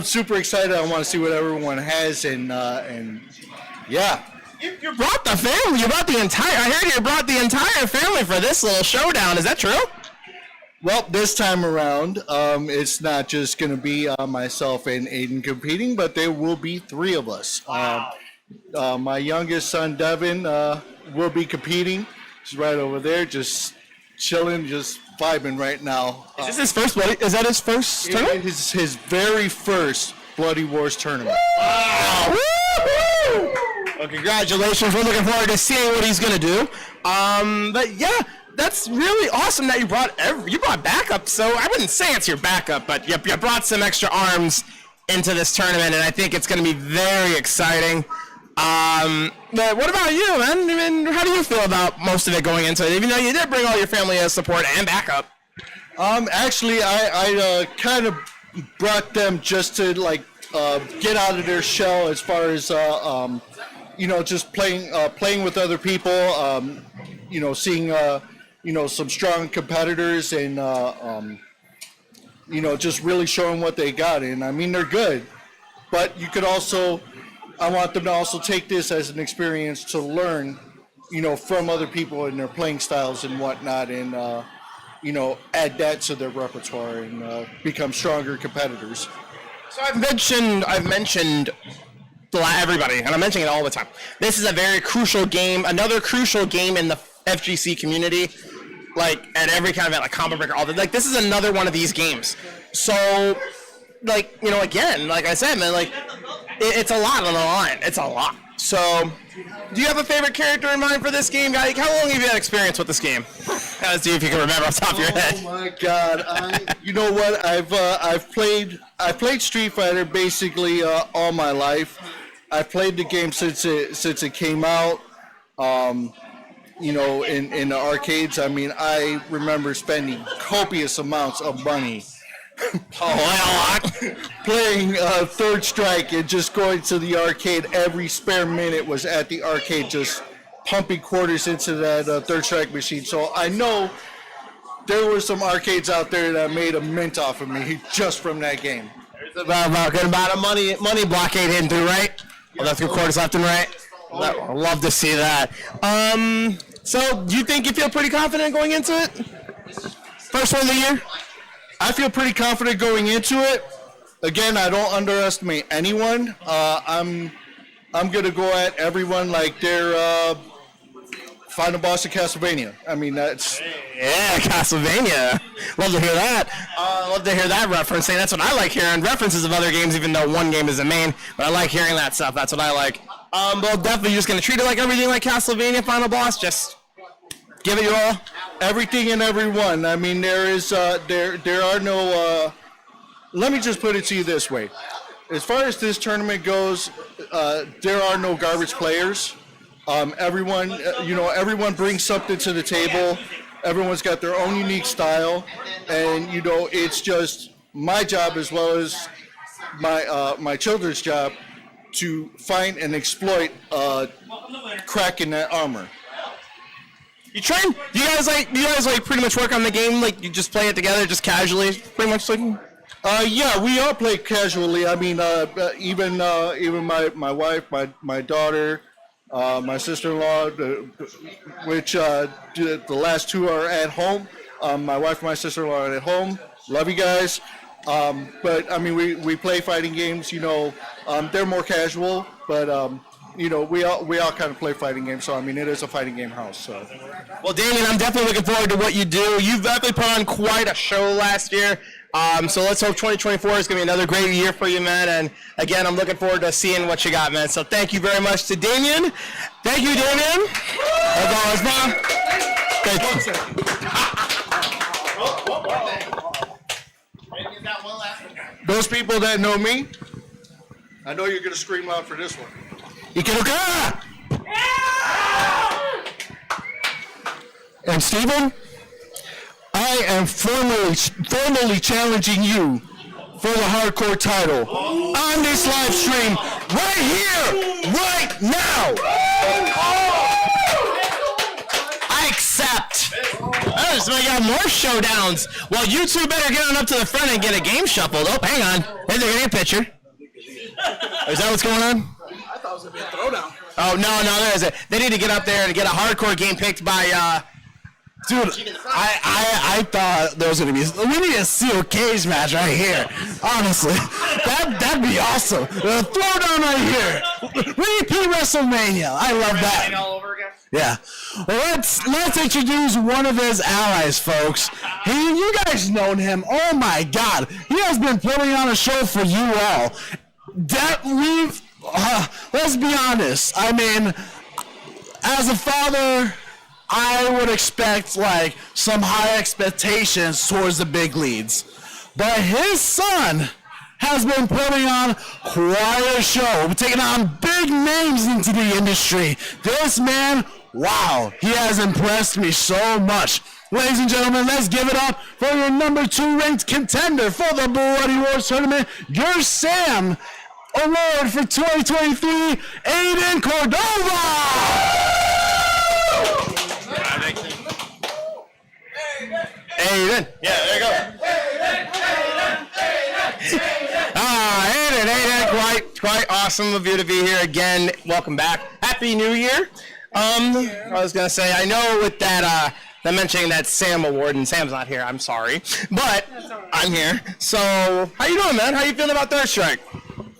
S8: super excited. I want to see what everyone has, and yeah.
S5: You brought the family. I heard you brought the entire family for this little showdown. Is that true?
S8: Well, this time around, it's not just going to be myself and Aiden competing, but there will be three of us. My youngest son, Devin, will be competing. He's right over there, just chilling, just vibing right now.
S5: Is this his first Bloody? Is that his first tournament?
S8: It is his very first Bloody Wars tournament.
S5: Wow! Woo-hoo! Well, congratulations. We're looking forward to seeing what he's going to do. But yeah, that's really awesome that you brought backup. So I wouldn't say it's your backup, but you brought some extra arms into this tournament, and I think it's going to be very exciting. But what about you, man? I mean, how do you feel about most of it going into it, even though you did bring all your family as support and backup?
S8: Actually, I kind of brought them just to get out of their shell as far as just playing with other people. Seeing some strong competitors and just really showing what they got. And I mean, they're good, but you could also. I want them to also take this as an experience to learn, from other people and their playing styles and whatnot, and add that to their repertoire and become stronger competitors.
S5: So I've mentioned everybody, and I'm mentioning it all the time. This is a very crucial game, another crucial game in the FGC community, at every kind of event, Combo Breaker, all that. This is another one of these games. So, again, like I said, man, it's a lot on the line. It's a lot. So, do you have a favorite character in mind for this game, guy? How long have you had experience with this game? Let's see if you can remember off the top of your head.
S8: Oh my God! You know what? I've played Street Fighter basically all my life. I've played the game since it came out. In the arcades. I mean, I remember spending copious amounts of money. Playing Third Strike and just going to the arcade. Every spare minute was at the arcade, just pumping quarters into that Third Strike machine. So I know there were some arcades out there that made a mint off of me just from that game.
S5: There's about a good amount of money blockade hitting through, right? Well, that's good quarters left and right. I'd love to see that. So, do you think you feel pretty confident going into it? First one of the year?
S8: I feel pretty confident going into it. Again, I don't underestimate anyone. I'm gonna go at everyone like they're final boss of Castlevania. I mean, that's
S5: Yeah, Castlevania. Love to hear that. Love to hear that reference. That's what I like hearing. References of other games, even though one game is the main. But I like hearing that stuff. That's what I like. Well, definitely just going to treat it like everything like Castlevania Final Boss. Just give it your all.
S8: everything and everyone. I mean, there are no. Let me just put it to you this way: as far as this tournament goes, there are no garbage players. Everyone, everyone brings something to the table. Everyone's got their own unique style, and it's just my job as well as my children's job to find and exploit crack in that armor.
S5: You train? Do you guys like pretty much work on the game? Like you just play it together, just casually, pretty much like.
S8: Yeah, we all play casually. I mean, even my wife, my daughter, my sister-in-law, which the last two are at home. My wife and my sister-in-law are at home. Love you guys. But I mean, we play fighting games. They're more casual, but we all kind of play fighting games. So I mean, it is a fighting game house. So.
S5: Well, Damian, I'm definitely looking forward to what you do. You've definitely put on quite a show last year. So let's hope 2024 is going to be another great year for you, man. And again, I'm looking forward to seeing what you got, man. So thank you very much to Damian. Thank you, Damian. As always, Mom. Thank you.
S8: Those people that know me, I know you're going to scream loud for this one. And Steven, I am formally challenging you for the hardcore title on this live stream right here, right now.
S5: I accept. Oh, so I got more showdowns. Well, you two better get on up to the front and get a game shuffled. Oh, hang on. Hey, they're getting a picture. Is that what's going on?
S2: I thought it was going to be a throwdown.
S5: Oh, no, there isn't. They need to get up there and get a hardcore game picked by,
S3: Dude, I thought there was going to be... We need a steel cage match right here. Honestly. That'd be awesome. A throwdown right here. Repeat WrestleMania. I love that.
S4: All over again?
S3: Yeah. Well, let's introduce one of his allies, folks. You guys known him. Oh, my God. He has been putting on a show for you all. Let's be honest. I mean, as a father... I would expect some high expectations towards the big leads. But his son has been putting on quite a show, taking on big names into the industry. This man, wow, he has impressed me so much. Ladies and gentlemen, let's give it up for your number 2 ranked contender for the Bloody Wars Tournament, your Sam Award for 2023, Aiden Cordova!
S5: Aiden. Yeah, there you go. Aiden, quite awesome of you to be here again. Welcome back. Happy New Year. I was gonna say, I know with that mentioning that Sam award, and Sam's not here. I'm sorry, but I'm here. So, how you doing, man? How you feeling about Third Strike?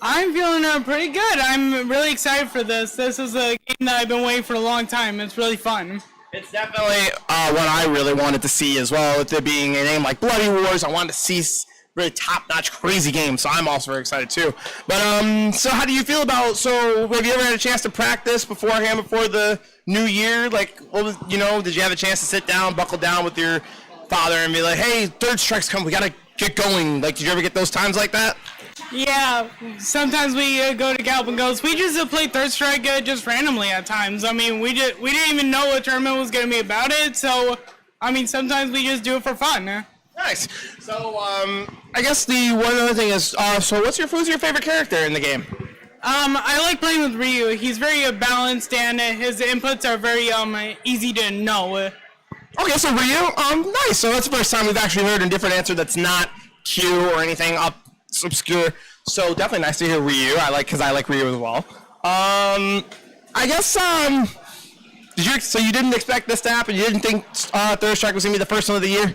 S9: I'm feeling pretty good. I'm really excited for this. This is a game that I've been waiting for a long time. It's really fun.
S5: It's definitely what I really wanted to see as well. With it being a name like Bloody Wars, I wanted to see really top-notch, crazy games. So I'm also very excited too. But so how do you feel about? So have you ever had a chance to practice beforehand, before the new year? Like, what was, did you have a chance to sit down, buckle down with your father, and be like, "Hey, Third Strike's coming. We gotta get going." Like, did you ever get those times like that?
S9: Yeah, sometimes we go to Galloping Ghost. We just play Third Strike just randomly at times. I mean, we didn't even know what tournament was going to be about it. So, I mean, sometimes we just do it for fun.
S5: Nice. So, I guess the one other thing is, so who's your favorite character in the game?
S9: I like playing with Ryu. He's very balanced, and his inputs are very easy to know.
S5: Okay, so Ryu, nice. So that's the first time we've actually heard a different answer that's not Q or anything obscure. So definitely nice to hear Ryu. Because I like Ryu as well. I guess so you didn't expect this to happen? You didn't think Third Strike was gonna be the first one of the year?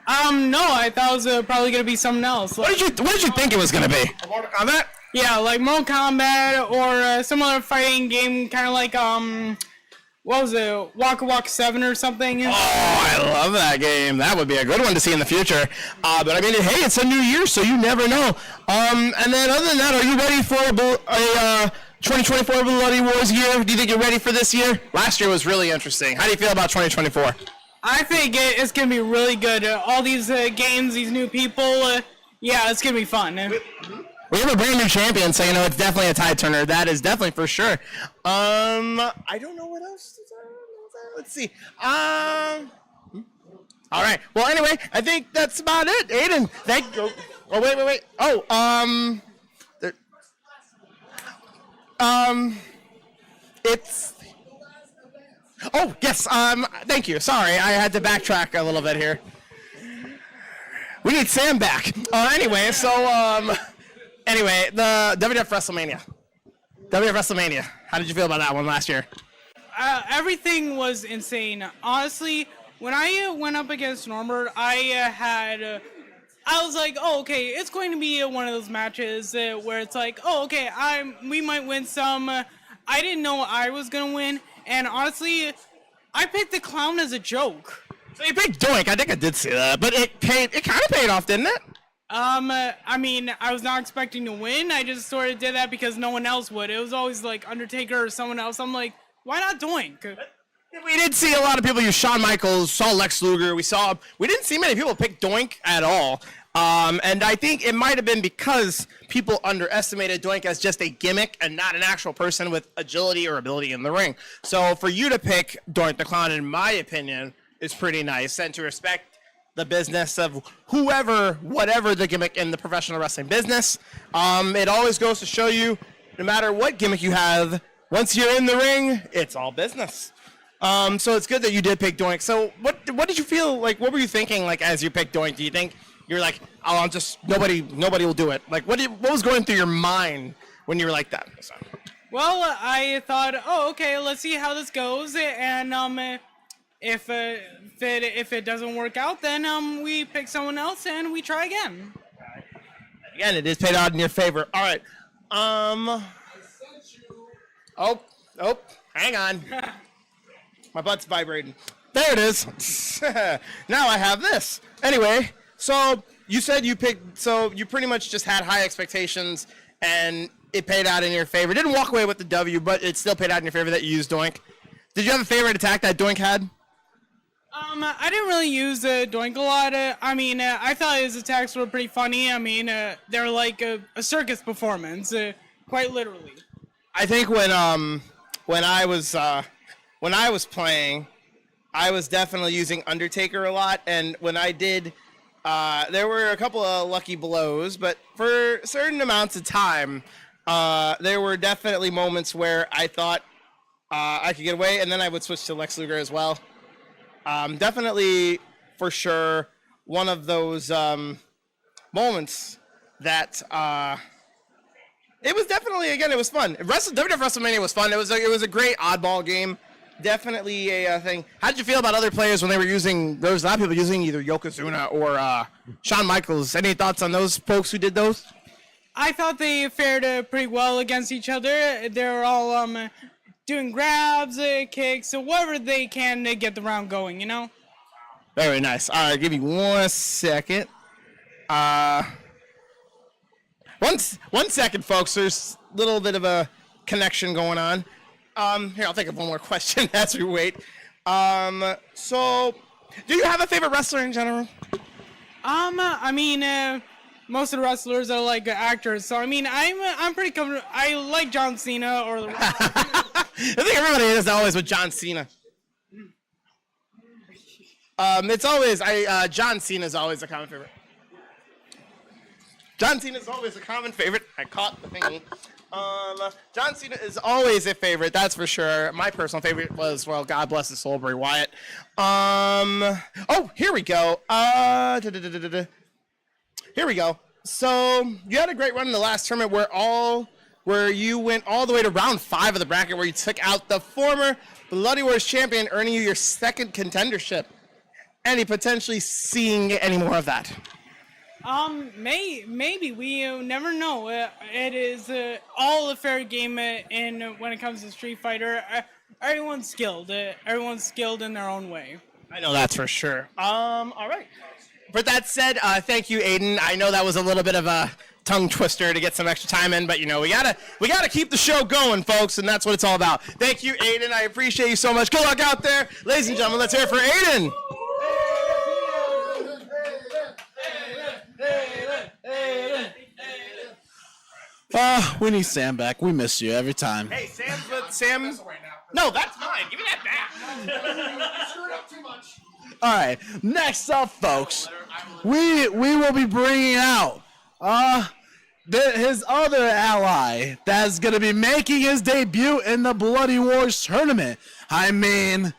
S9: No, I thought it was probably gonna be something else.
S5: What did you think it was gonna be? Mortal Kombat?
S9: Yeah, like Mortal Kombat or some other fighting game, kind of like what was it, Waka Waka 7 or something?
S5: Oh, I love that game. That would be a good one to see in the future. But I mean, hey, it's a new year, so you never know. And then other than that, are you ready for a 2024 Bloody Wars year? Do you think you're ready for this year? Last year was really interesting. How do you feel about 2024?
S9: I think it's gonna be really good. All these games, these new people, yeah, it's gonna be fun.
S5: We have a brand new champion, so it's definitely a tide turner. That is definitely for sure. I don't know what else to say. Let's see. All right. Well, anyway, I think that's about it. Aiden, thank you. Oh, wait. Oh, it's. Oh, yes. Thank you. Sorry, I had to backtrack a little bit here. We need Sam back. Anyway, the WWF WrestleMania. How did you feel about that one last year?
S9: Everything was insane. Honestly, when I went up against Norbert, I was like, oh, okay, it's going to be one of those matches where it's like, oh, okay, we might win some. I didn't know I was going to win, and honestly, I picked the clown as a joke.
S5: So you picked Doink. I think I did see that, but it kind of paid off, didn't it?
S9: I mean, I was not expecting to win. I just sort of did that because no one else would. It was always like Undertaker or someone else. I'm like, why not Doink?
S5: We did see a lot of people use Shawn Michaels, saw Lex Luger. We didn't see many people pick Doink at all. And I think it might have been because people underestimated Doink as just a gimmick and not an actual person with agility or ability in the ring. So for you to pick Doink the Clown, in my opinion, is pretty nice. And to respect the business of whatever the gimmick in the professional wrestling business, it always goes to show you, no matter what gimmick you have, once you're in the ring, it's all business. So it's good that you did pick Doink. So what did you feel like? What were you thinking like as you picked Doink? Do you think you're like, oh, I'm just nobody will do it? Like what was going through your mind when you were like that? So.
S9: Well, I thought, oh, okay, let's see how this goes, and if it doesn't work out, then we pick someone else and we try again.
S5: Again, it is paid out in your favor. All right. Oh, hang on. My butt's vibrating. There it is. Now I have this. Anyway, so you said you pretty much just had high expectations and it paid out in your favor. Didn't walk away with the W, but it still paid out in your favor that you used Doink. Did you have a favorite attack that Doink had?
S9: I didn't really use Doink a lot. I thought his attacks were pretty funny. They're like a circus performance, quite literally.
S5: I think when I was playing, I was definitely using Undertaker a lot, and when I did, there were a couple of lucky blows, but for certain amounts of time, there were definitely moments where I thought I could get away, and then I would switch to Lex Luger as well. Definitely, for sure, one of those moments that it was definitely, again, it was fun. WWF WrestleMania was fun. It was a great oddball game. Definitely a thing. How did you feel about other players when they were using? There was a lot of people using either Yokozuna or Shawn Michaels. Any thoughts on those folks who did those?
S9: I thought they fared pretty well against each other. They were all doing grabs, kicks, so whatever they can to get the round going,
S5: Very nice. All right, give me 1 second. 1 second, folks. There's a little bit of a connection going on. Here, I'll think of one more question as we wait. So, do you have a favorite wrestler in general?
S9: Most of the wrestlers are like actors, so I'm pretty comfortable. I like John Cena or The Rock.
S5: I think everybody is always with John Cena. It's always John Cena's always a common favorite. John Cena's always a common favorite. I caught the thingy. John Cena is always a favorite, that's for sure. My personal favorite was, well, God bless his soul, Bray Wyatt. Oh, here we go. Here we go. So you had a great run in the last tournament where you went all the way to round 5 of the bracket, where you took out the former Bloody Wars champion, earning you your second contendership. Any potentially seeing any more of that?
S9: Maybe we never know. It is all a fair game when it comes to Street Fighter. Everyone's skilled. Everyone's skilled in their own way.
S5: I know that's for sure. All right. But that said, thank you, Aiden. I know that was a little bit of a tongue twister to get some extra time in, but you know we gotta keep the show going, folks, and that's what it's all about. Thank you, Aiden. I appreciate you so much. Good luck out there, ladies and gentlemen. Let's hear it for Aiden.
S3: We need Sam back. We miss you every time.
S5: Hey, Sam. No, that's mine. Give me that back.
S2: Screwed up too much.
S3: All right, next up, folks, we will be bringing out his other ally that's going to be making his debut in the Bloody Wars tournament. I mean,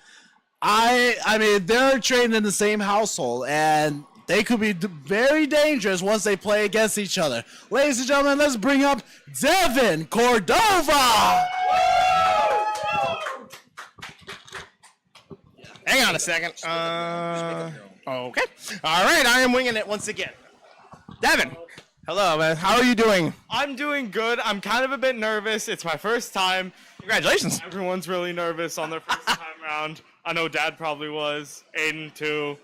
S3: they're trained in the same household, and they could be very dangerous once they play against each other. Ladies and gentlemen, let's bring up Devin Cordova.
S5: Hang on a second. Okay. All right, I am winging it once again. Devin. Hello, man. How are you doing?
S10: I'm doing good. I'm kind of a bit nervous. It's my first time.
S5: Congratulations.
S10: Everyone's really nervous on their first time around. I know Dad probably was. Aiden too.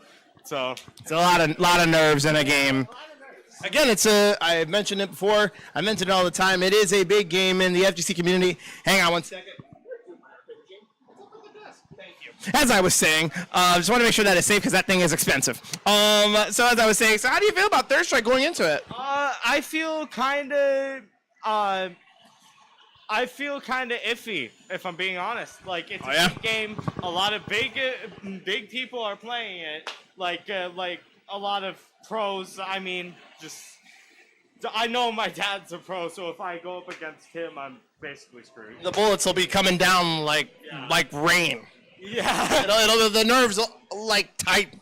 S10: So
S5: it's a lot of nerves in a game. Again, I mentioned it before. I mention it all the time. It is a big game in the FGC community. Hang on one second. As I was saying, just want to make sure that it's safe because that thing is expensive. So as I was saying, so how do you feel about Third Strike going into it?
S10: I feel kind of iffy, if I'm being honest. Like it's a big game. A lot of big people are playing it. Like a lot of pros. I mean, I know my dad's a pro, so if I go up against him, I'm basically screwed.
S5: The bullets will be coming down like rain.
S10: Yeah.
S5: The nerves like tight.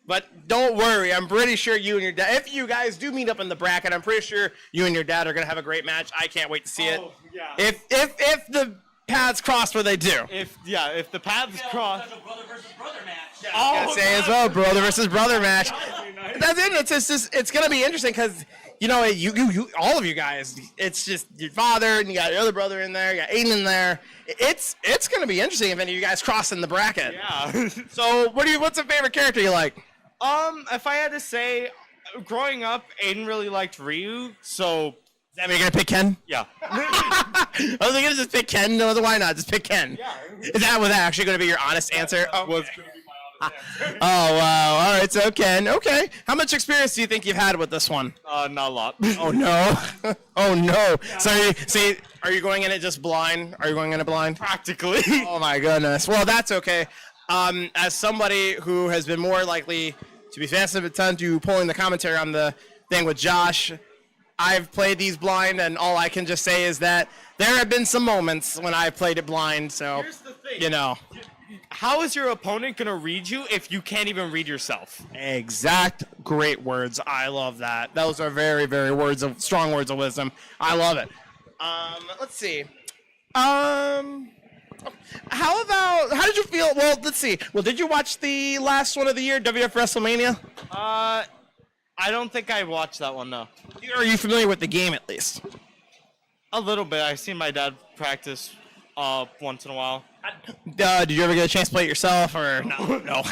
S5: But don't worry, I'm pretty sure you and your dad, if you guys do meet up in the bracket, I'm pretty sure you and your dad are gonna have a great match. I can't wait to see it.
S10: Yeah.
S5: If the paths cross where they do.
S10: If the paths cross.
S2: Brother versus brother match.
S10: Yeah,
S5: I was gonna say as well, brother versus brother match. That's it. It's gonna be interesting because you know you all of you guys. It's just your father and you got your other brother in there. You got Aiden in there. It's gonna be interesting if any of you guys cross in the bracket.
S10: Yeah.
S5: So what's a favorite character you like?
S10: If I had to say, growing up, Aiden really liked Ryu. So.
S5: Does that mean you're gonna pick Ken?
S10: Yeah.
S5: I was gonna just pick Ken. No, why not? Just pick Ken. Yeah. Was that actually gonna be your honest answer?
S10: Was gonna be my honest answer.
S5: Oh wow! All right, so Ken. Okay. How much experience do you think you've had with this one?
S10: Not a lot.
S5: Oh no! Oh no! So are you going in it just blind? Are you going in it blind?
S10: Practically.
S5: Oh my goodness. Well, that's okay. As somebody who has been more likely to be sensitive to pulling the commentary on the thing with Josh, I've played these blind, and all I can just say is that there have been some moments when I've played it blind. So,
S10: Here's the thing.
S5: you know.
S10: How is your opponent gonna read you if you can't even read yourself?
S5: Exact great words. I love that. Those are very, very strong words of wisdom. I love it. Let's see. How did you feel? Well, let's see. Well, did you watch the last one of the year, WF WrestleMania?
S10: I don't think I watched that one, no.
S5: Are you familiar with the game at least?
S10: A little bit. I've seen my dad practice once in a while.
S5: Did you ever get a chance to play it yourself, or no? No.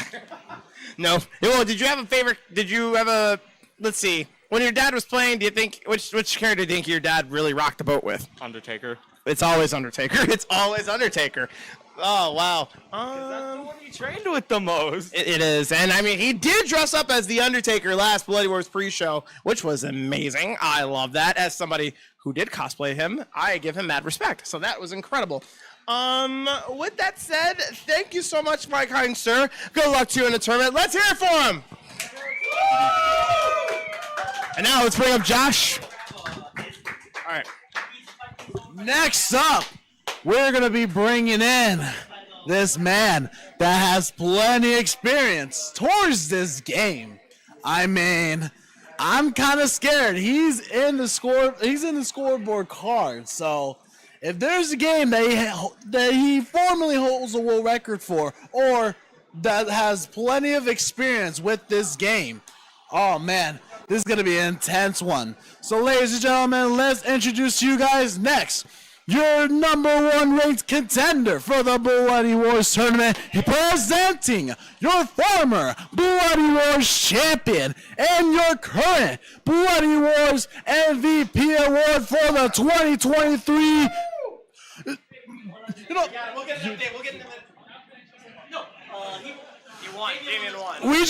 S5: No. Well, did you have a favorite? Did you have a? Let's see. When your dad was playing, do you think which character do you think your dad really rocked the boat with?
S10: Undertaker.
S5: It's always Undertaker. It's always Undertaker. Oh wow.
S10: That's the one he trained with the most.
S5: It is, and I mean he did dress up as the Undertaker last Bloody Wars pre-show, which was amazing. I love that. As somebody who did cosplay him, I give him mad respect. So that was incredible. With that said, thank you so much, my kind sir. Good luck to you in the tournament. Let's hear it for him. And now let's bring up Josh. All right.
S3: Next up, we're going to be bringing in this man that has plenty of experience towards this game. I mean, I'm kind of scared. He's in the scoreboard card. So, if there's a game that he formerly holds a world record for, or that has plenty of experience with this game, oh man, this is going to be an intense one. So, ladies and gentlemen, let's introduce you guys next. Your number 1 ranked contender for the Bloody Wars tournament, presenting your former Bloody Wars champion and your current Bloody Wars MVP award for the 2023.
S5: You know, we'll get an update. We'll get an update. No, he won. Damian won.
S3: We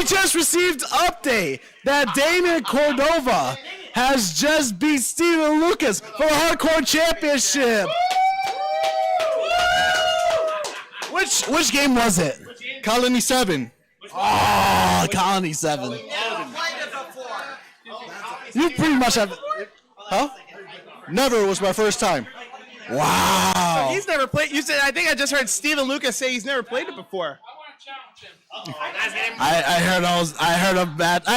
S3: just received update that Damian Cordova has just beat Steven Lucas for the Hardcore Championship. Which game was it?
S8: Colony 7.
S3: Oh, Colony 7. You pretty much have.
S8: Huh? Never was my first time.
S3: Wow.
S5: He's never played. You said, I think I just heard Steven Lucas say he's never played it before.
S3: I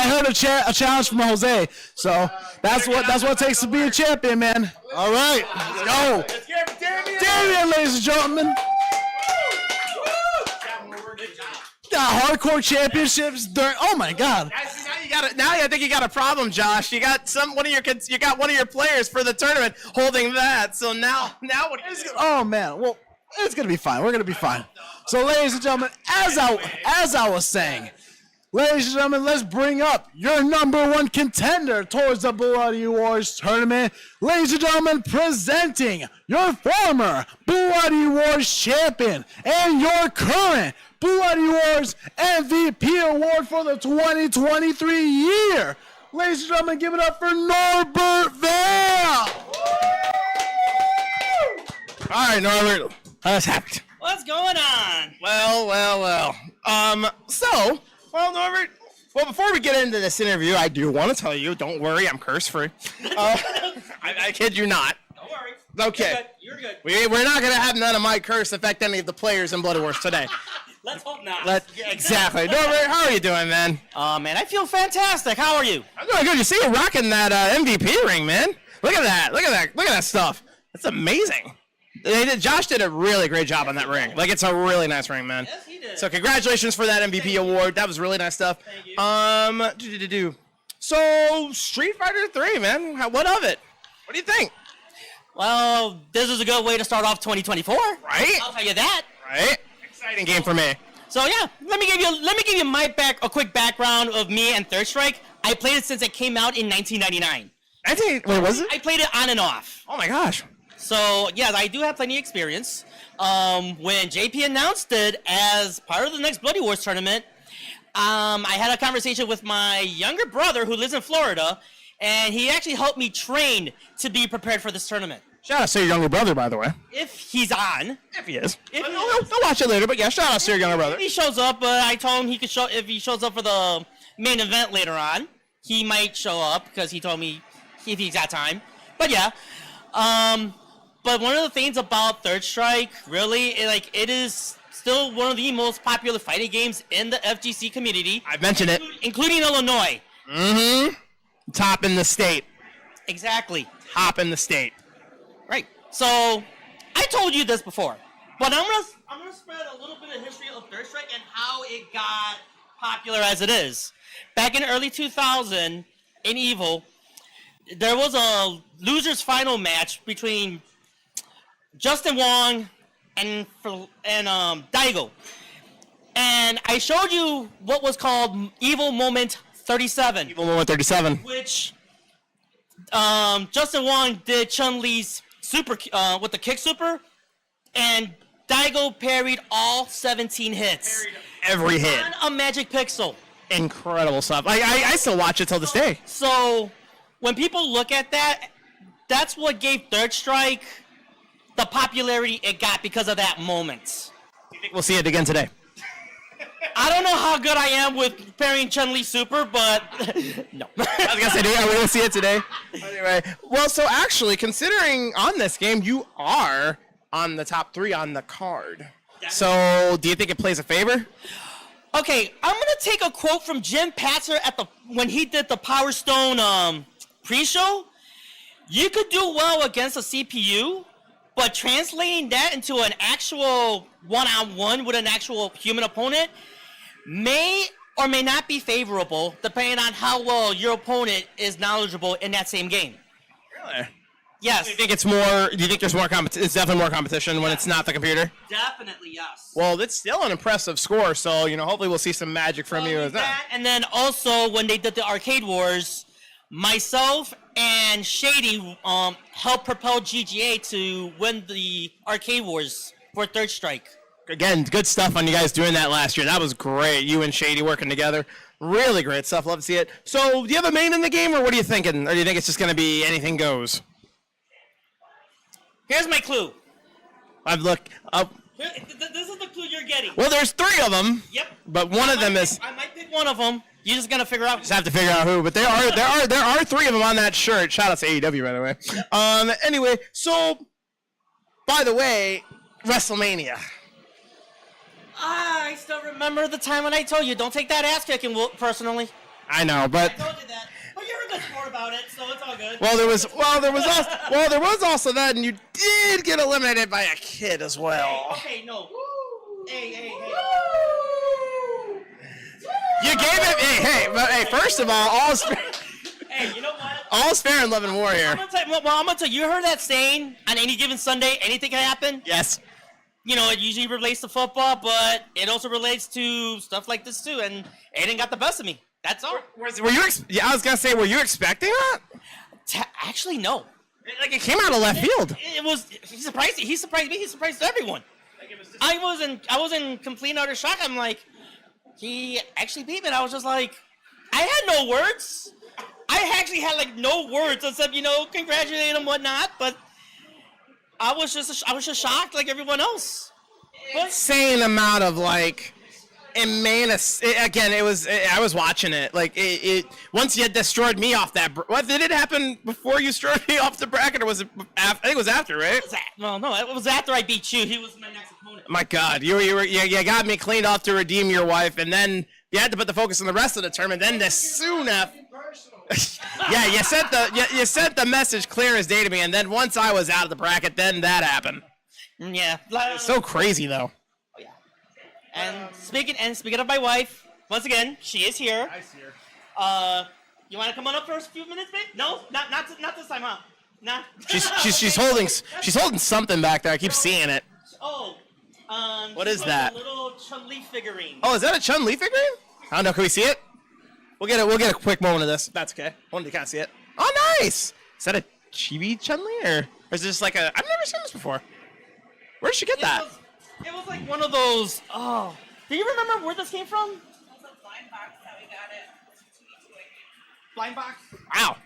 S3: heard a challenge from Jose. So that's what it takes to be a champion, man. All right, let's go. Damian, ladies and gentlemen. Got hardcore championships during. Oh my God.
S5: Now I think you got a problem, Josh. You got one of your players for the tournament holding that. So now what?
S3: Oh man. Well, it's gonna be fine. We're gonna be fine. So, ladies and gentlemen, as I was saying, ladies and gentlemen, let's bring up your number 1 contender towards the Bloody Wars tournament. Ladies and gentlemen, presenting your former Bloody Wars champion and your current Bloody Wars MVP award for the 2023 year. Ladies and gentlemen, give it up for Norbert Vale.
S5: All right, Norbert, what's happened?
S11: What's going on?
S5: Well. Norbert. Well, before we get into this interview, I do want to tell you, don't worry, I'm curse free. I kid you not.
S11: Don't worry.
S5: Okay.
S11: You're good.
S5: We're not gonna have none of my curse affect any of the players in Bloody Wars today.
S11: Let's hope not.
S5: Exactly. Norbert, how are you doing, man?
S11: Man, I feel fantastic. How are you?
S5: I'm doing good. You see you rocking that MVP ring, man. Look at that. Look at that stuff. That's amazing. Josh did a really great job on that ring. Like, it's a really nice ring, man.
S11: Yes, he did.
S5: So congratulations for that MVP award. That was really nice stuff.
S11: Thank you.
S5: So Street Fighter 3, man. What of it? What do you think?
S11: Well, this is a good way to start off 2024.
S5: Right?
S11: I'll tell you that.
S5: Right? Exciting game for me.
S11: So yeah, let me give you a quick background of me and Third Strike. I played it since it came out in 1999.
S5: Wait, was it?
S11: I played it on and off.
S5: Oh my gosh.
S11: So, yes, I do have plenty of experience. When JP announced it as part of the next Bloody Wars tournament, I had a conversation with my younger brother who lives in Florida, and he actually helped me train to be prepared for this tournament.
S5: Shout out to your younger brother, by the way.
S11: If he's on.
S5: If he is. I'll watch it later, but yeah, shout out to your younger brother.
S11: If he shows up, I told him if he shows up for the main event later on, he might show up because he told me if he's got time. But yeah. But one of the things about Third Strike, really, it is still one of the most popular fighting games in the FGC community.
S5: I've mentioned it.
S11: Including Illinois.
S5: Mm-hmm. Top in the state.
S11: Exactly.
S5: Top in the state.
S11: Right. So, I told you this before, but I'm gonna spread a little bit of history of Third Strike and how it got popular as it is. Back in early 2000, in EVO, there was a losers final match between Justin Wong and Daigo. And I showed you what was called Evil Moment 37.
S5: Evil Moment 37.
S11: Which Justin Wong did Chun-Li's super with the kick super, and Daigo parried all 17 hits.
S5: Every hit.
S11: On a magic pixel.
S5: Incredible stuff. I still watch it till this day.
S11: So when people look at that, that's what gave Third Strike the popularity it got because of that moment.
S5: You think we'll see it again today?
S11: I don't know how good I am with parrying Chun-Li Super, but no.
S5: I was gonna say, are we gonna see it today? Anyway, well, so actually, considering on this game, you are on the top 3 on the card. So, do you think it plays a favor?
S11: Okay, I'm gonna take a quote from Jim Patzer when he did the Power Stone pre-show. You could do well against a CPU, but translating that into an actual one-on-one with an actual human opponent may or may not be favorable, depending on how well your opponent is knowledgeable in that same game.
S5: Really?
S11: Yes.
S5: Do you think there's more competition? It's definitely more competition when it's not the computer?
S11: Definitely, yes.
S5: Well, it's still an impressive score, so, hopefully we'll see some magic from you.
S11: And then also, when they did the Arcade Wars, myself and Shady helped propel GGA to win the Arcade Wars for Third Strike.
S5: Again, good stuff on you guys doing that last year. That was great. You and Shady working together. Really great stuff. Love to see it. So, do you have a main in the game, or what are you thinking? Or do you think it's just going to be anything goes?
S11: Here's my clue.
S5: I've looked up.
S11: This is the clue you're getting.
S5: Well, there's 3 of them.
S11: Yep.
S5: But one of them is.
S11: I might pick one of them. You're just gonna figure out.
S5: Just have to figure out who. But there are 3 of them on that shirt. Shout out to AEW, by the way. Anyway, so by the way, WrestleMania.
S11: I still remember the time when I told you don't take that ass kicking personally.
S5: I know, but.
S11: I told you that. But you're a good sport about it, so it's all good.
S5: There was also that, and you did get eliminated by a kid as well.
S11: Okay, no. Hey.
S5: You gave it. Hey. First of all fair.
S11: Hey, you know what?
S5: All's fair in love and war here.
S11: I'm gonna tell you. You heard that saying? On any given Sunday, anything can happen.
S5: Yes.
S11: It usually relates to football, but it also relates to stuff like this too. And Aiden got the best of me. That's all.
S5: Were you? I was gonna say, were you expecting that?
S11: Actually, no.
S5: It came out of left field.
S11: It was. He surprised me. He surprised everyone. I was in complete and utter shock. I'm like, he actually beat me. And I was just like, I had no words. I actually had no words except congratulate him, whatnot. But I was just shocked like everyone else.
S5: Insane amount of I was watching it. Once you had destroyed me off that. What did it happen before you destroyed me off the bracket, or was it? I think it was after, right?
S11: No, it was after I beat you. He was my next opponent.
S5: My God, you got me cleaned off to redeem your wife, and then you had to put the focus on the rest of the tournament. Then as soon as. Yeah, you sent the message clear as day to me, and then once I was out of the bracket, then that happened.
S11: Yeah.
S5: It's so crazy though.
S11: And speaking of my wife, once again, she is here.
S4: I see her.
S11: You want to come on up for a few minutes, babe? No, not this time, huh? Nah.
S5: She's holding something back there. I keep seeing it.
S11: Oh.
S5: What is that?
S11: A little Chun-Li figurine.
S5: Oh, is that a Chun-Li figurine? I don't know. Can we see it? We'll get a quick moment of this. If that's okay. I wanted to kind of see it. Oh, nice. Is that a chibi Chun-Li or is this I've never seen this before. Where did she get that?
S11: It was like one of those. Oh, do you remember where this came from?
S12: It was a blind box that we got it.
S11: Blind box.
S5: Wow.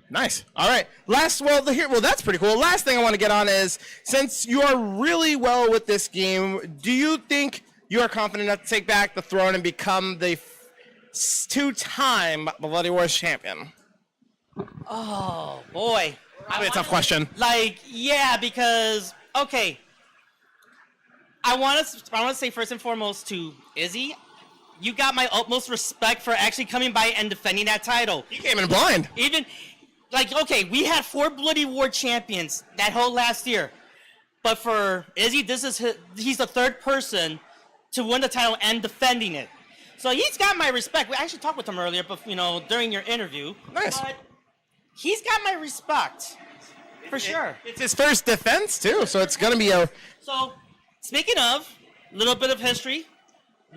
S5: Nice. All right. That's pretty cool. Last thing I want to get on is, since you are really well with this game, do you think you are confident enough to take back the throne and become the 2-time Bloody Wars champion?
S11: Oh boy.
S5: Probably a tough question.
S11: Yeah, because okay. I want to say first and foremost to Izzy, you got my utmost respect for actually coming by and defending that title.
S5: He came in blind.
S11: Even, okay, we had 4 Bloody War champions that whole last year. But for Izzy, he's the 3rd person to win the title and defending it. So he's got my respect. We actually talked with him earlier, but during your interview.
S5: Nice.
S11: But he's got my respect. For sure.
S5: It's his first defense, too, so it's going to be a...
S11: So... Speaking of, a little bit of history,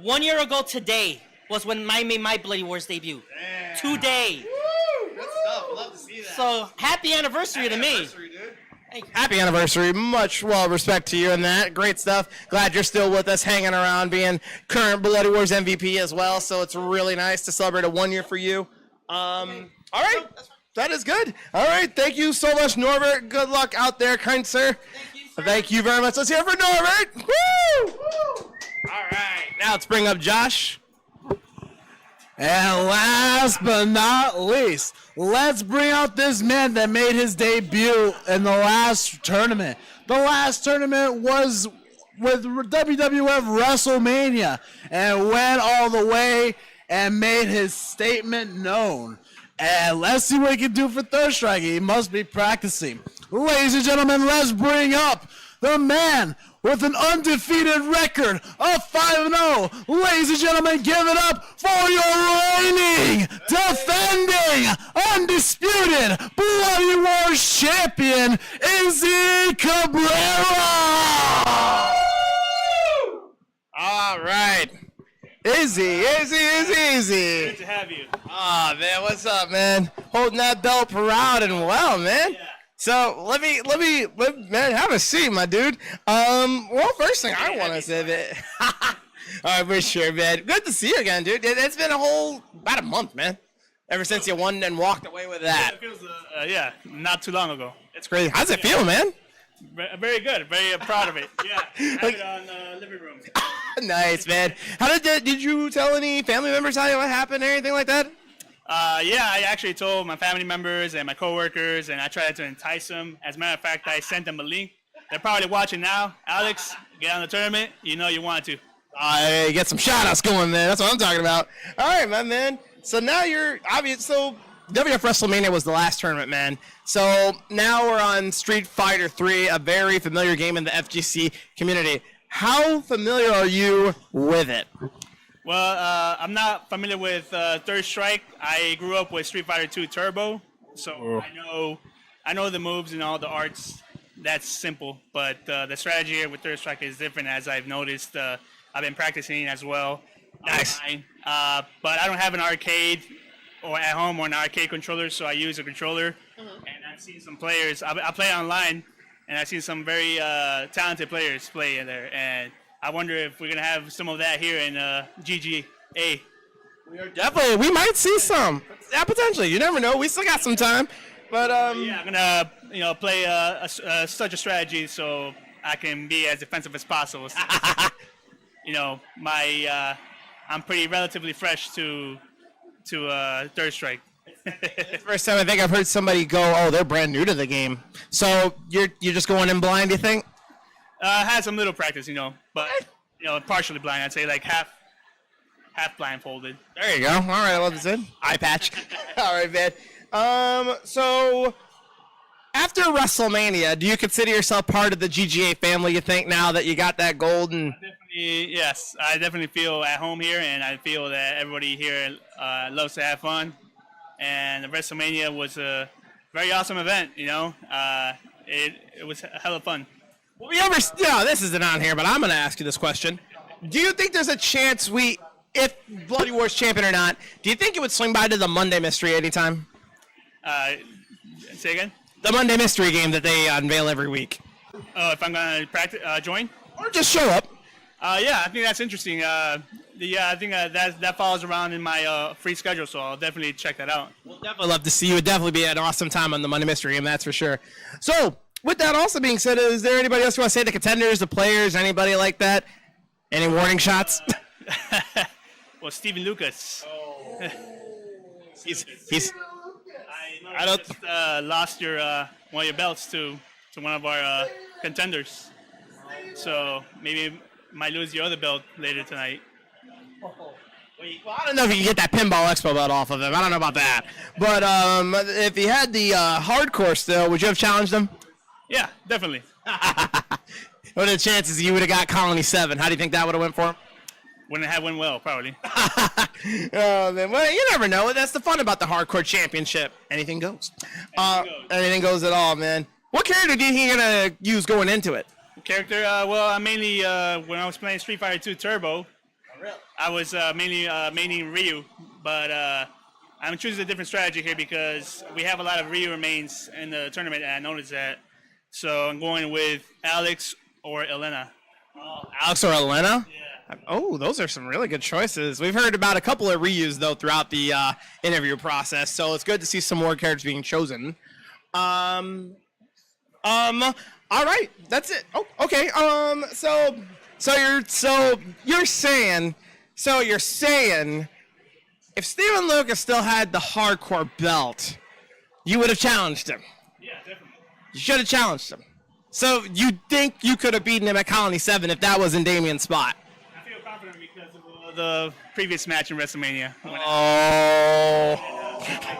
S11: 1 year ago today was when I made my Bloody Wars debut. Yeah. Today.
S4: Woo! Good stuff. Love to see that.
S11: So, happy anniversary to me.
S4: Dude.
S5: Happy anniversary. Much respect to you and that. Great stuff. Glad you're still with us, hanging around, being current Bloody Wars MVP as well. So it's really nice to celebrate a 1 year for you. All right. That is good. All right. Thank you so much, Norbert. Good luck out there, kind sir. Thank you very much. Let's hear it for Norbert. Woo! All right, now let's bring up Josh.
S3: And last but not least, let's bring out this man that made his debut in the last tournament. The last tournament was with WWF WrestleMania and went all the way and made his statement known. And let's see what he can do for Third Strike. He must be practicing. Ladies and gentlemen, let's bring up the man with an undefeated record of 5-0. Ladies and gentlemen, give it up for your reigning, defending, undisputed Bloody Wars champion, Izzy Cabrera.
S5: All right. Izzy.
S4: Good to have you.
S5: Ah, man, what's up, man? Holding that belt proud and well, man. Yeah. So let me, man, have a seat, my dude. Well, first thing I want to say, man. All right, for sure, man. Good to see you again, dude. It's been about a month, man. Ever since you won and walked away with that.
S4: It feels, not too long ago.
S5: It's crazy. How's it feel, man?
S4: Very good. Very proud of it. Yeah. Have it on living room.
S5: Nice, man. How did you tell any family members how it happened or anything like that?
S4: Yeah, I actually told my family members and my coworkers, and I tried to entice them. As a matter of fact, I sent them a link. They're probably watching now. Alex, get on the tournament. You know you want to.
S5: Get some shout-outs going, man. That's what I'm talking about. All right, my man. So now you're obvious. So WWF WrestleMania was the last tournament, man. So now we're on Street Fighter 3, a very familiar game in the FGC community. How familiar are you with it?
S4: Well, I'm not familiar with Third Strike. I grew up with Street Fighter 2 Turbo, so I know the moves and all the arts. That's simple, but the strategy here with Third Strike is different, as I've noticed. I've been practicing as well.
S5: Nice.
S4: Online. But I don't have an arcade or at home or an arcade controller, so I use a controller. And I've seen some players. I play online, and I've seen some very talented players play in there. And I wonder if we're gonna have some of that here in GGA.
S5: We might see some. Yeah, potentially. You never know. We still got some time. But
S4: yeah, I'm gonna play such a strategy so I can be as defensive as possible. I'm pretty relatively fresh to Third Strike.
S5: It's the first time I think I've heard somebody go, "Oh, they're brand new to the game." So you're just going in blind, you think?
S4: I had some little practice, but partially blind. I'd say like half blindfolded.
S5: There you go. All right, I love this. Eye patch. All right, man. So after WrestleMania, do you consider yourself part of the GGA family? You think now that you got that gold and
S4: Yes, I definitely feel at home here, and I feel that everybody here loves to have fun. And the WrestleMania was a very awesome event. It was a hell of fun.
S5: Will we ever? This isn't on here, but I'm going to ask you this question. Do you think there's a chance if Bloody Wars champion or not, do you think it would swing by to the Monday Mystery anytime?
S4: Say again?
S5: The Monday Mystery game that they unveil every week.
S4: Oh, if I'm going to practice, join?
S5: Or just show up.
S4: Yeah, I think that's interesting. I think that falls around in my free schedule, so I'll definitely check that out.
S5: We'll definitely love to see you. It would definitely be an awesome time on the Monday Mystery game, that's for sure. So, with that also being said, is there anybody else you want to say, the contenders, the players, anybody like that? Any warning shots?
S4: Well, Steven Lucas.
S5: Oh.
S4: I just lost one of your belts to one of our contenders. So maybe might lose your other belt later tonight.
S5: Well, I don't know if you can get that Pinball Expo belt off of him. I don't know about that. But if he had the hardcore still, would you have challenged him?
S4: Yeah, definitely.
S5: What are the chances you would have got Colony 7? How do you think that would have went for him?
S4: Wouldn't have went well, probably.
S5: Oh, man. Well, you never know. That's the fun about the hardcore championship. Anything goes. Anything goes at all, man. What character do you think you're going to use going into it?
S4: Character? Well, I mainly, when I was playing Street Fighter 2 Turbo, I was mainly Ryu, but I'm choosing a different strategy here because we have a lot of Ryu remains in the tournament, and I noticed that. So I'm going with Alex or Elena.
S5: Alex or Elena? Yeah. Oh, those are some really good choices. We've heard about a couple of reuse, though, throughout the interview process, so it's good to see some more characters being chosen. All right, that's it. Oh, okay. So So you're saying if Steven Lucas still had the hardcore belt, you would have challenged him.
S4: Yeah, definitely.
S5: You should have challenged him. So you think you could have beaten him at Colony 7 if that was in Damian's spot?
S4: I feel confident because of the previous match in WrestleMania.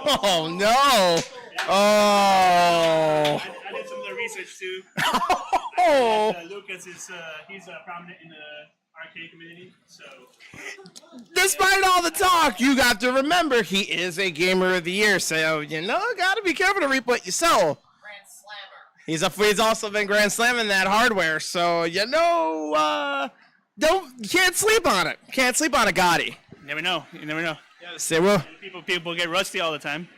S5: Oh no! Oh.
S4: I did some of the research too.
S5: Oh.
S4: Lucas is he's prominent in the arcade community, so.
S5: Despite all the talk, you got to remember he is a Gamer of the Year, so gotta be careful to reap what you sow. He's also been Grand Slamming that hardware, so you can't sleep on it. Can't sleep on a Gotti.
S4: You never know.
S5: Yes, they will.
S4: People get rusty all the time.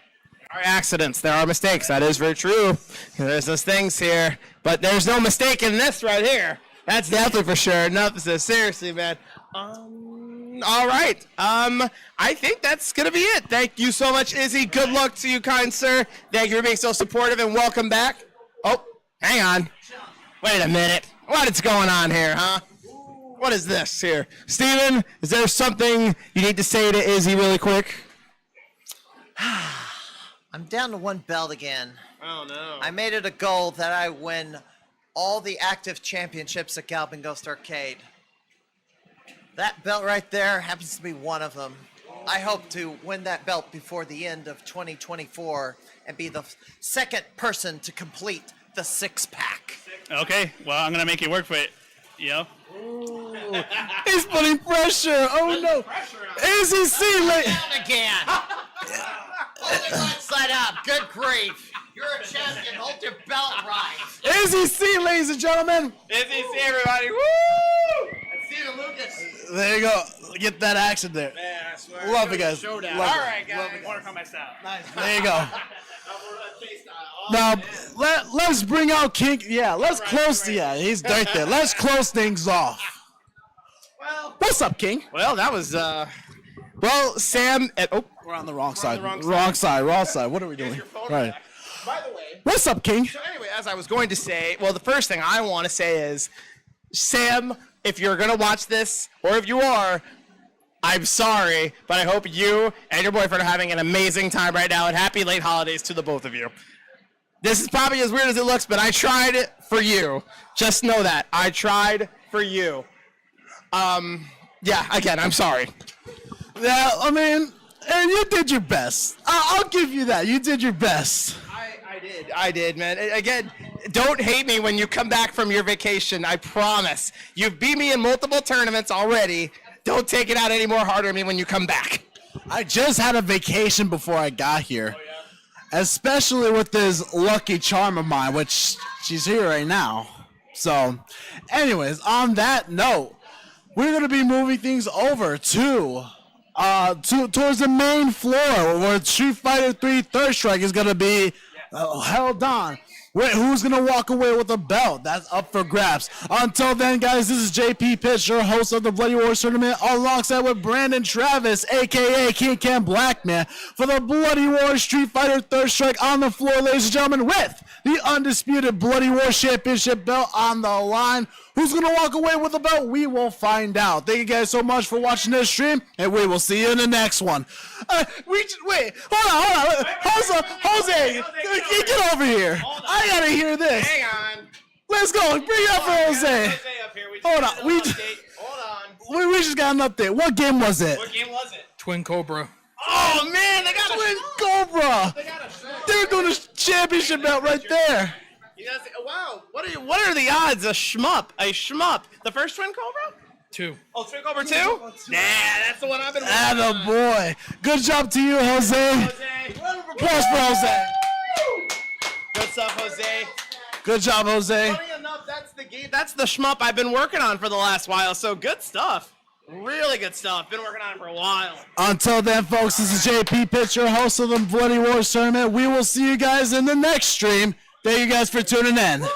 S5: There are accidents. There are mistakes. That is very true. There's those things here, but there's no mistake in this right here. That's definitely for sure. No, seriously, man. All right. I think that's gonna be it. Thank you so much, Izzy. Good luck to you, kind sir. Thank you for being so supportive, and welcome back. Oh, hang on. Wait a minute. What is going on here, huh? What is this here? Steven, is there something you need to say to Izzy really quick?
S6: I'm down to one belt again.
S5: Oh, no.
S6: I made it a goal that I win all the active championships at Galloping Ghost Arcade. That belt right there happens to be one of them. I hope to win that belt before the end of 2024 and be the second person to complete the six-pack.
S4: Okay, well, I'm going to make it work for it,
S3: He's putting pressure. Oh, no. Izzy Seeley.
S6: Down again. Hold it right side up. Good grief. You're a champion. Hold your belt right.
S3: Izzy C, ladies and gentlemen.
S5: Izzy C, everybody. Woo!
S6: And Steven Lucas.
S3: There you go. Get that action there.
S10: Man, I swear.
S3: Love it, guys.
S10: Showdown.
S3: Love
S10: All
S3: it.
S10: right, guys.
S4: Mortal Kombat style.
S10: Nice.
S3: There you go. Now, let's bring out King. Yeah, let's close. Yeah, he's right there. Let's close things off.
S10: Well,
S3: what's up, King?
S5: Well, that was, well, Sam.
S3: We're on the wrong side.
S5: wrong side.
S3: Wrong side. What are we doing? Right.
S5: By the way.
S3: What's up, King?
S5: So anyway, as I was going to say, well, the first thing I want to say is, Sam, if you're going to watch this, or if you are, I'm sorry, but I hope you and your boyfriend are having an amazing time right now, and happy late holidays to the both of you. This is probably as weird as it looks, but I tried it for you. Just know that. I tried for you. Yeah, again, I'm sorry.
S3: Yeah, I mean, and you did your best. I'll give you that. You did your best.
S5: I did, man. Again, don't hate me when you come back from your vacation. I promise. You've beat me in multiple tournaments already. Don't take it out any more harder on me when you come back.
S3: I just had a vacation before I got here. Oh, yeah? Especially with this lucky charm of mine, which she's here right now. So, anyways, on that note, we're going to be moving things over to towards the main floor where Street Fighter 3 Third Strike is going to be held on. Wait, who's going to walk away with a belt? That's up for grabs. Until then, guys, this is JP Pitch, your host of the Bloody Wars Tournament, alongside with Brandon Travis, a.k.a. King Cam Blackman, for the Bloody Wars Street Fighter Third Strike on the floor, ladies and gentlemen, with the undisputed Bloody Wars Championship belt on the line. Who's going to walk away with the belt? We will find out. Thank you guys so much for watching this stream, and we will see you in the next one. Wait, hold on. Jose, get over here. I got to hear this.
S5: Hang on.
S3: Let's go. Bring it up for Jose. Hold on. We just got an update. What game was it?
S10: What game was it?
S7: Twin Cobra.
S5: Oh, man, they got
S3: Twin Cobra. They're doing a championship belt right there.
S5: Wow, what are the odds? A shmup. The first Twin Cobra?
S7: 2.
S5: Oh, Twin Cobra 2? Nah, that's the one I've been working
S3: Atta boy. Good job to you, Jose. Applause for Jose.
S5: Good stuff, Jose.
S3: Good job, Jose.
S5: Funny enough, that's the game. That's the shmup I've been working on for the last while. So good stuff. Really good stuff. Been working on it for a while.
S3: Until then, folks, this is JP Pitch, your host of the Bloody Wars Tournament. We will see you guys in the next stream. Thank you guys for tuning in.